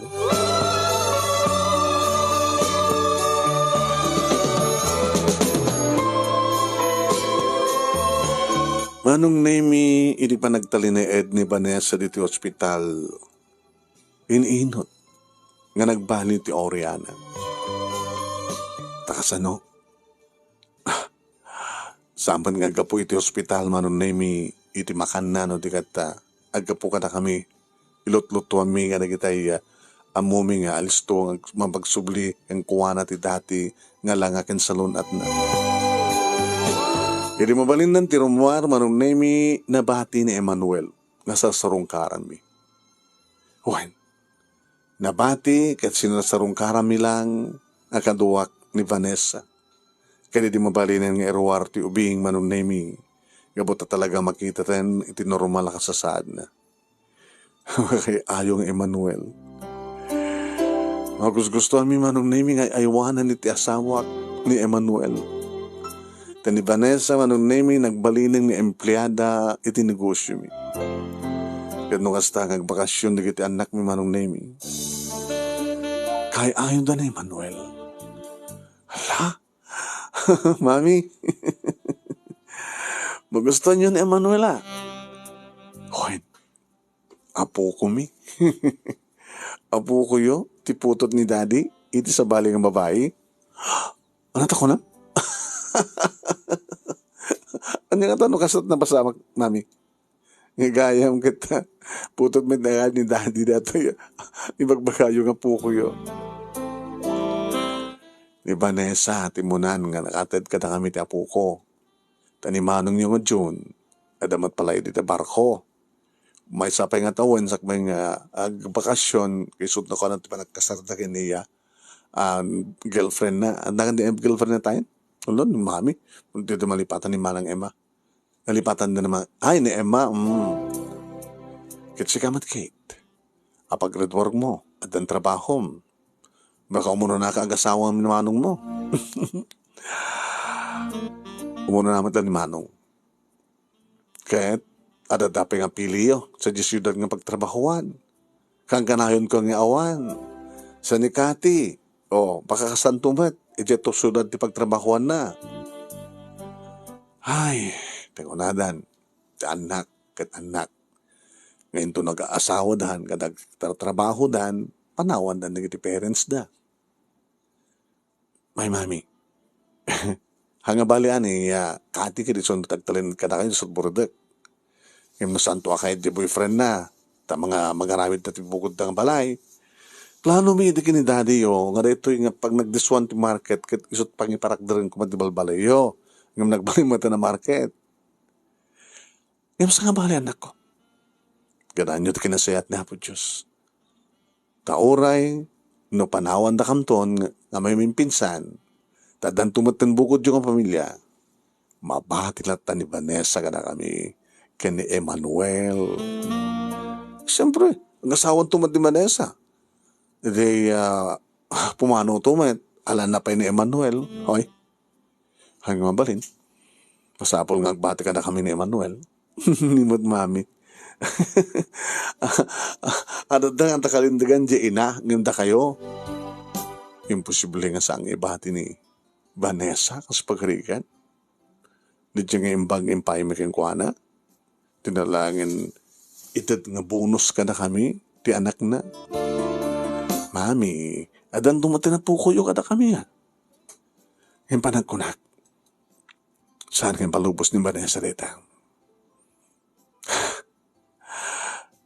Manong name ini pa nagtali ni Ed ni Vanessa dito hospital. Ininot. Nga nagbali ti Oriana. Takasano? Sampan nga agapo iti hospital manong name iti makan na no di kata agapo ka na kami. Ilot-luto kami nga nagitay amumi nga alisto ang mapagsubli ang kuwana ti dati nga lang akin salon at na. Iti mabalin ng tirumwar manong nemi nabati ni Emmanuel nga sa sarungkaran mi. Wen, nabati kat sinasarungkaran mi lang akaduwak ni Vanessa. Kaya di mabalin nga erwar ti ubing manong nemi. Gabot na talaga makita ten iti normal na kasasad na. Kaya ayong Emmanuel. Gustuhan mi manong nemi nga aywanan iti asawak ni Emmanuel. Tani Vanessa manong nemi nagbalineng ni empleyada iti negosyo mi. Kat nung kasta nagbakasyon iti anak mi manong nemi. Kaya ayon da na Emmanuel. Hala? Mami? Magustuhan yun Emmanuel ah. Hoy, apo ko mi. Apo ko yo, tiputot ni daddy, iti sa bali ng babae. Ano ko na? Ano nga tanong kasot na pasamak, mami? Ngagayam kita, putot may ni daddy dato yo. Ibagbagayo nga po ko yo. Ni Vanessa, timunan nga nakatid ka na kami ti apo ko. Tanimanong yung nga June, adamat pala iti barko. May sapay nga taon sa may bakasyon, kisut na ko na panagkasarda kiniya, girlfriend na, andakan di girlfriend na tayo? Ulo, ni mami, dito malipatan ni Manang Emma. Nalipatan na naman, ay ni Emma, Kitsi kamat Kate, apag red work mo, at ang trabaho mo, baka umuno na kaagasawa ni Manong mo. Umuno naman ni Manong. Kahit, ada dapat nga piliyo sa syudad nga pagtrabahuan. Kang kanayon ko nga awan. Sa Nikati, baka kasantumat, ito syudad ti pagtrabahuan na. Ay, tengunadan, anak, kat anak. Ngayon to nag-aasawa dan, kadag trabaho dan, panawan dan nagiti parents da. May mami, hanga balian kati ka di son tagtalin ka na kayo sa burdak. Yung nasanto ka di boyfriend na, ta mga magarawid na tibukod ng balay. Plano mi di kini daddy yo, nga dito yung pag nagdiswan ti market, kat isot pang iparakdarin ko matibal-balay yo, yung nagbaling mata na market. Yung sa nga balay anak ko. Ganaan nyo ti kinasayat na po Diyos. Tauray, no panawan da kamton, nga may mimpinsan, tadan tumatan bukod yung pamilya, mabati lata ni Vanessa ka na kami, ni Emmanuel. Siyempre, ang asawan tumad ni Vanessa. Hindi, pumano tumat. Alam na pa ni Emmanuel. Hoy, hanggang mabalin. Pasapol nga agbati ka na kami ni Emmanuel. Nimod mami. Ano da nga takalindagan di ina, ngimda kayo. Imposible nga sang ibati ni Vanessa kas pagkarikan. Di nga imbang impay making kuana. Tinalangin, itad nga bonus ka na kami, ti anak na. Mami, adan dumating na po kuyo kada kami ha. Yung panagkunak, saan kayong palubos ni Vanessa rita?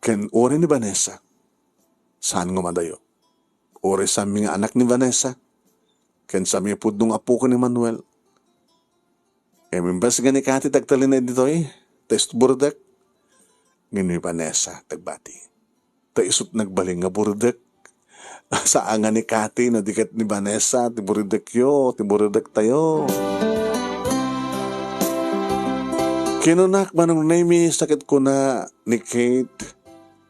Ken ore ni Vanessa, saan nga madayo? Ore sa mga anak ni Vanessa, ken sa mga pudong apo ko ni Manuel. Kaya mimbas gani kati tagtalin na dito test burdak. Ngini Vanessa, tagbati. Ta isot nagbaling nga burdak. Sa anga ni Kati, no dikat ni Vanessa, ti burdak yo, ti burdak tayo. Kinunak manong nami, sakit ko na ni Kate.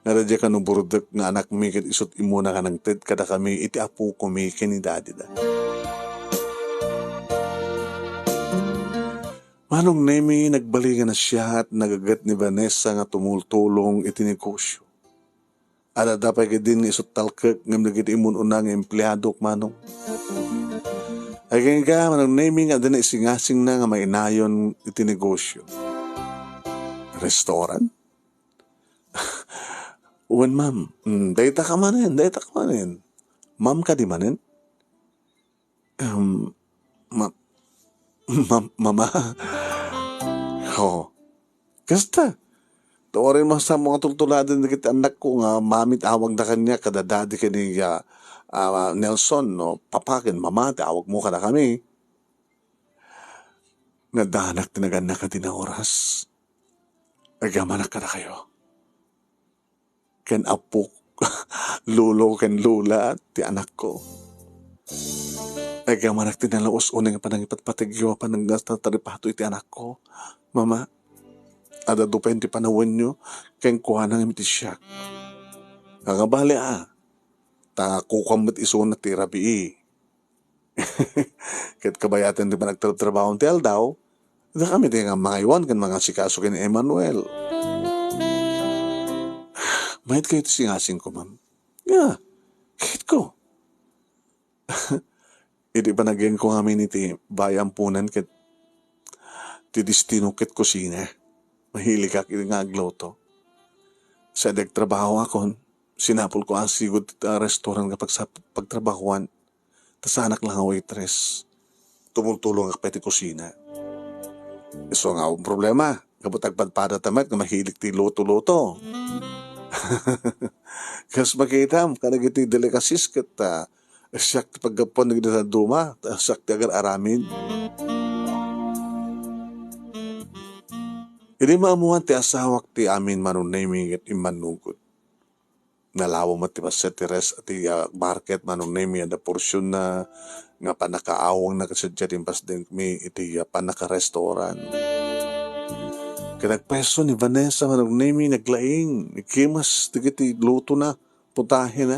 Naradya ka nung burdak nga anak mi, kat isot imuna ka ng ted, kada kami, iti apo ko mi, kini daddy da. Manong nemi, nagbalingan na siya at nagagat ni Vanessa nga tumultulong iti negosyo. Ada dapat ka din isot talkak ngam nagiti imun unang empleyado manong. Ay nga manong nemi nga din isingasing na nga mainayon iti negosyo. Restaurant? Uwan ma'am, dayta ka manin. Ma'am ka di manin? Mama. Kasta. Tawarin mo sa mga tultuladan na kita anak ko nga mamit awag na kanya kada daddy ka ni Nelson, no? Papakin, mama, awag mo ka na kami. nga danak tinagan na ka din na oras. Agamanak ka na kayo. Ken apok, lulo ken lula ti anak ko. Agamanak din na laos unang panangipatpatigyo pa ng taripato iti anak ko. Mama, ada dupen ti panawin nyo, ken kuha nang imiti siya. Kakabali ta kukamot iso na ti rabi. Ket kabayatan di pa nagtrabaho ti aldaw, da kami di nga mga iwan kan mga sikaso ken Emmanuel. Mahit kayo ito singasing ko, ma'am. Yeah, kahit ko. Hindi pa naging ko kami iti bayampunan ket ti destino ket kusina. Mahilig ka nga agloto. Sa nagtrabaho ako, sinapol ko ang sigod restaurant kapag sa pagtrabahuan. Tas anak lang ang waitress. Tumultulong ang peti kusina. So nga ang problema, kapag tagpadpada tamat nga mahilig ti loto-loto. Kas makita mo, kanag iti delikasis kat siyak ti pagkapon nagdi sa duma, siyak ti agar aramin. Hindi maamuhan ti asawak ti amin manunaming at imanugod. Nalawa mo ti paset ti res at ti market manunaming at porsyon na nga panakaawang nakasadya din pas din mi iti panaka-restaurant. Kanagpeso ni Vanessa manunaming naglaing, ikimas tigiti luto na, putahin na.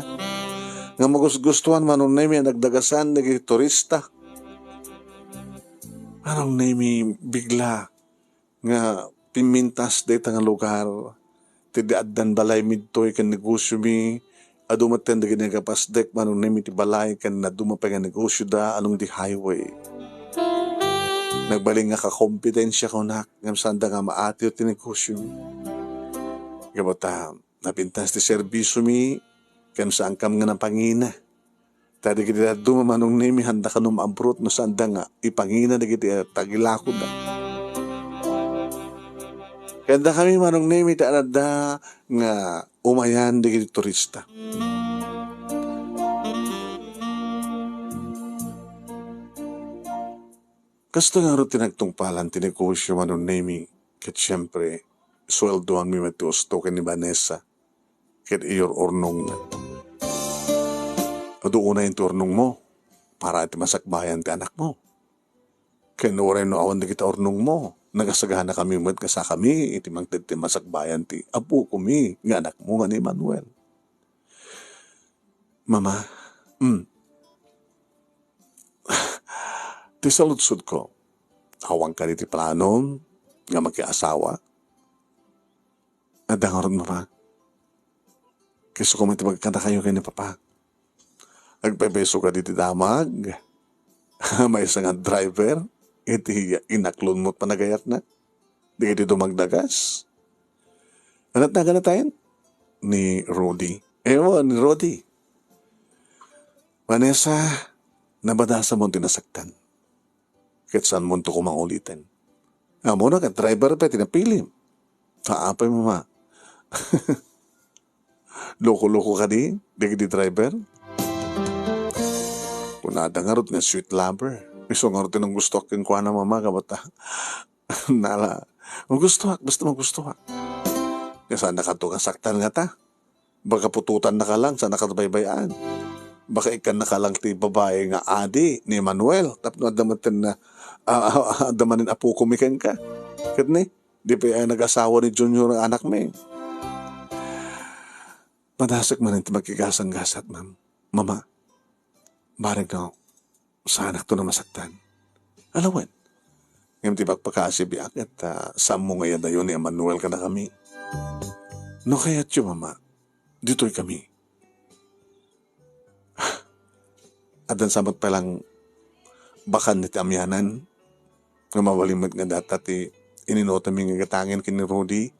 Nga magusgustuhan manunaming nagdagasan nagiti turista. Manunaming bigla nga pimintas dito nga lugar. Tidiaddan balay midtoy kan negosyo mi. Adumaten da ginagapasdek manunaming ti balay kan nadumapay nga negosyo da along di highway. Nagbaling nga kakompetensya ko na ngam sanda nga maati o tinegosyo mi. Gabata, napintas ti serbisyo mi kan saan kam nga ng pangina. Tadi kita dumamanong nimi handa ka numambrot no sanda nga ipangina na kita tagilakod na. Kanda kami manong nimi taanada nga umayan di kita turista. Kasta nga ro tinagtungpalan tinegosyo manong nimi ket siyempre sweldoan mi matusto ken ni Vanessa ket iyor ornong na. Aduuna yung turnong mo para iti masakbayan ti anak mo. Ken oray no awan di kita ornong mo. Nagasagana kami mo kasa kami iti mangted ti masakbayan ti apo ko mi nga anak mo nga ni Manuel. Mama, ti saludsud ko, hawang ka ti planom nga magkiasawa. Adangaron mama, kiso ko matibagkanta kayo kay ni Papa. Agpepeso ka diti damag, may isang driver, iti inaklon mo't panagayat na, di iti dumagdagas. Anat na ganatayin? Ni Rodi. Ewan, ni Rodi. Vanessa, nabadasa mo tinasaktan. Kahit saan mo ito kumangulitin. Amo na ka, driver pa, tinapilim. Taapay mo ma. Loko-loko ka di driver. Kunada nga rot nga sweet lover. Iso nga rot ng gusto kong kuha na mama kabata. Nala, magustuhak, basta magustuhak. Kaya saan nakasaktan nga ta? Baka pututan na ka lang, saan nakatabaybayaan. Baka ikan na ka lang ti babae nga adi ni Manuel. Tapos adamatin na, adamanin apo kumikan ka. Kat ni, di pa ay nag-asawa ni Junior ang anak mo. Madasak man ito magkikasang-gasat, ma'am. Mama, barag na sa anak to na masaktan. Alawan, ngayon ti pagpakasibiak at saan mo ngayon na yun ni Emmanuel ka na kami. No kaya't yun, mama, dito'y kami. Adan samat palang bakan ni Tamyanan, nga mawalimot nga dati ininota mi nga gatangin kini Rudy.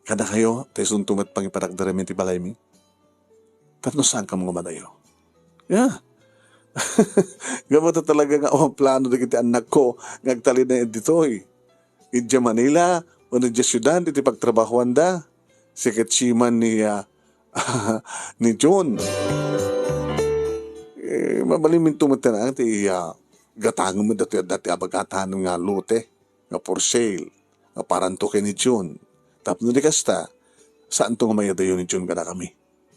Kada kayo, tayo suntumat pang iparakdaramin ti balay mi. Tapos saan ka mga madayo? Yeah. Gamot talaga nga ang plano na kita anak ko ngagtali na dito Idya Manila o na dya syudad iti pagtrabahuan da. Sikat siman ni John. Mabalimin tumatan ang ti gatangan mo dati abagatan nga lute. nga for sale, nga paranto kay ni June. Tapno di kasta, saan to nga may dayo ni June ka na kami?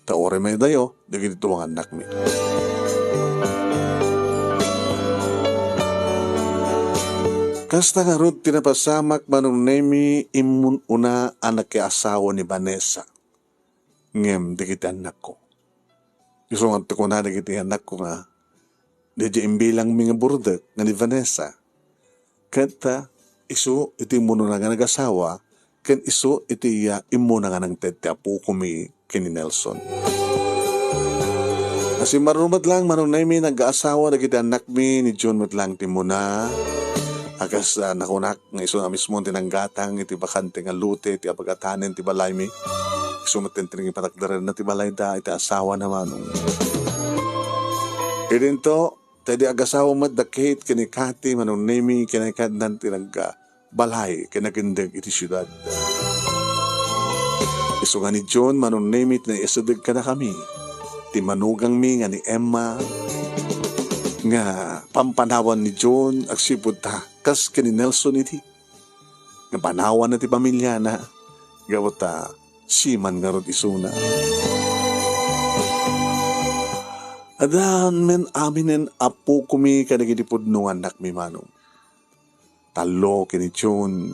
Taore may dayo, di ganito ang anak mi. Kasta nga ron tinapasamak manong nemi imun una anak kay asawa ni Vanessa. Ngem, di kita anak ko. Gusto nga ko na di kita anak ko nga. Di imbilang mga burdak nga ni Vanessa. Kata, iso iti muno na nga nag-asawa, ken iso iti imo na nga ng tete apo kumi kini Nelson. Kasi marumat lang manong nemi nag-asawa na kita anak mi ni John matlang timuna. Agas nakunak nga iso na mismo tinanggatang iti bakante nga lute iti apagatanen ti balay mi. Iso matintining ipatakdaran na ti balay da iti asawa naman. Idin to, tayo di agasawa madakit kini Kati manong nemi kinakadnan ti balay kinakindag iti syudad. Iso nga ni John manong nemi tinaisadag ka na kami. Ti manugang mi nga ni Emma nga pampanawan ni John agsipod ta kas kini Nelson iti nga panawan na ti pamilya na gawata siman nga rod isuna adan men aminen apo kumi kadagiti pudno anak mi manong talo kini John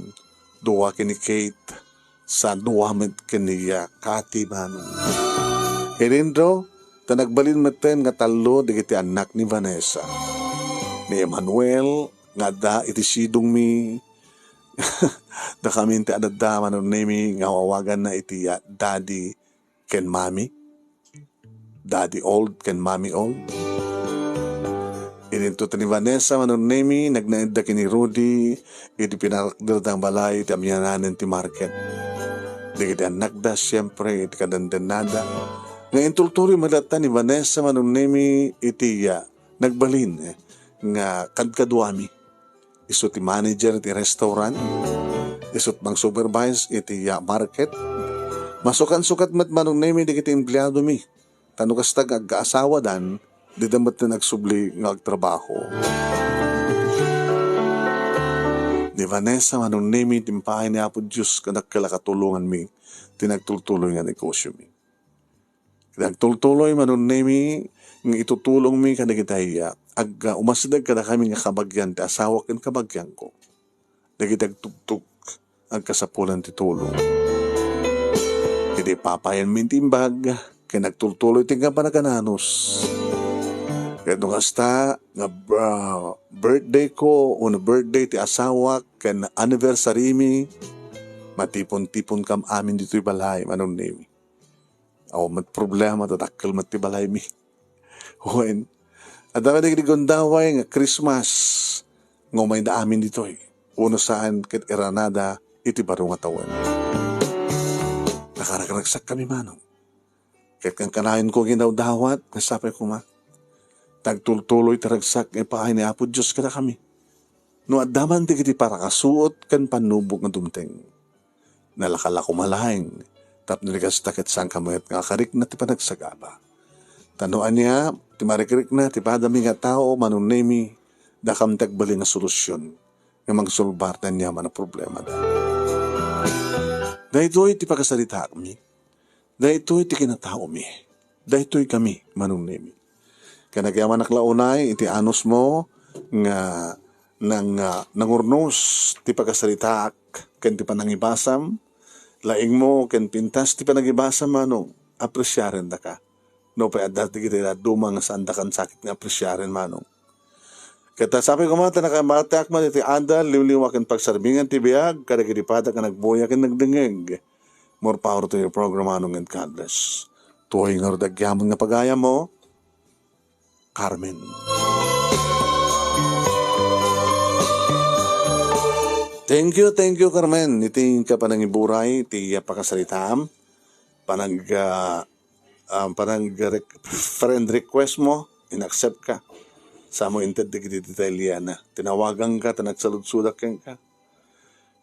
duwa kini Kate sa duwa met kini Kati manong Herindro tanagbalin maten nga talo digiti anak ni Vanessa. Ni Emmanuel nga da iti sidong mi. Da kami ti adada manon nemi nga wawagan na iti daddy ken mommy. Daddy old ken mommy old. Ininto ni Vanessa manon nemi nagnaida kini Rudy iti pinakderdang balay iti amyananen ti market. Digiti anak da siyempre iti kadandanada. Nga intulturi madata ni Vanessa manong nemi iti nagbalin nga kadkaduami. Iso ti manager iti restaurant, isot mang supervise iti market. Masukan-sukat mat manong nemi di kiti empleyado mi. Tano kastag agkaasawa dan, di damat na nagsubli nga agtrabaho. Ni Vanessa manong nemi timpahin ni Apo Diyos kanagkalakatulungan mi, tinagtultuloy nga negosyo mi. Nagtultuloy manon nemi ng itutulong mi kadagitaya umasidag kada kami nga kabagyan ti asawa ken kabagyan ko. Dagitag tugtog ang kasapulan ti tulong. Hindi papayan min timbag kay nagtultuloy ti nga panagananos. Kaya nung hasta nga birthday ko o na birthday ti asawa ken anniversary mi matipon-tipon kam amin dito'y balay manon nemi. Aw mat problema tatakkel mat ti balay mi. When adama di gondaway nga Christmas ngomay da amin ditoy. Uno saan ket iranada iti baro nga tawen. Nakaragragsak kami manong. Ket kang kanayon ko ginawdawat nga sapay ko ma. Tagtultuloy taragsak ipaay ni Apo Diyos kada kami. No adaman ti kiti para kasuot kan panubog nga dumteng. Nalakala ko malahing tapno likas takit sang kamayat nga karik na ti panagsagaba. Tanuan niya, ti marikrik na ti padami nga tao manon nemi dakam tagbali nga solusyon nga magsulbartan niya man ang problema da. Dahito'y ti pagkasalita mi. Dahito'y ti kinatao mi. Dahito'y kami manon nemi. Kanagyaman naklaunay iti anos mo nga nangurnos ti pagkasalita ken ti panangibasam laing mo ken pintas ti panagibasa manong apresyaren da ka. No pa dati kita dumang saan da kan sakit nga apresyaren manong. Kata sabi ko mata nakamatak man iti andal liwliwa ken pagsarbingan ti biag kada kadipada ka nagboya ken nagdengeg. More power to your program manong and God bless. Tuhoy nga dagyamon nga pagaya mo, Carmen. Thank you, Carmen. Iti ka panangiburay, iti pakasalitaam, friend request mo, in-accept ka. Sa mo inted di kiti Italiana. Tinawagan ka, tanagsaludsudak ka.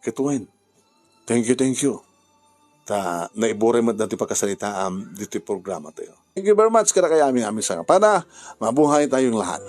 Ketuin. Thank you. Naiburay mo dati pakasalitaam, dito yung programa tayo. Thank you very much, kada kaya aming sa para mabuhay tayong lahat.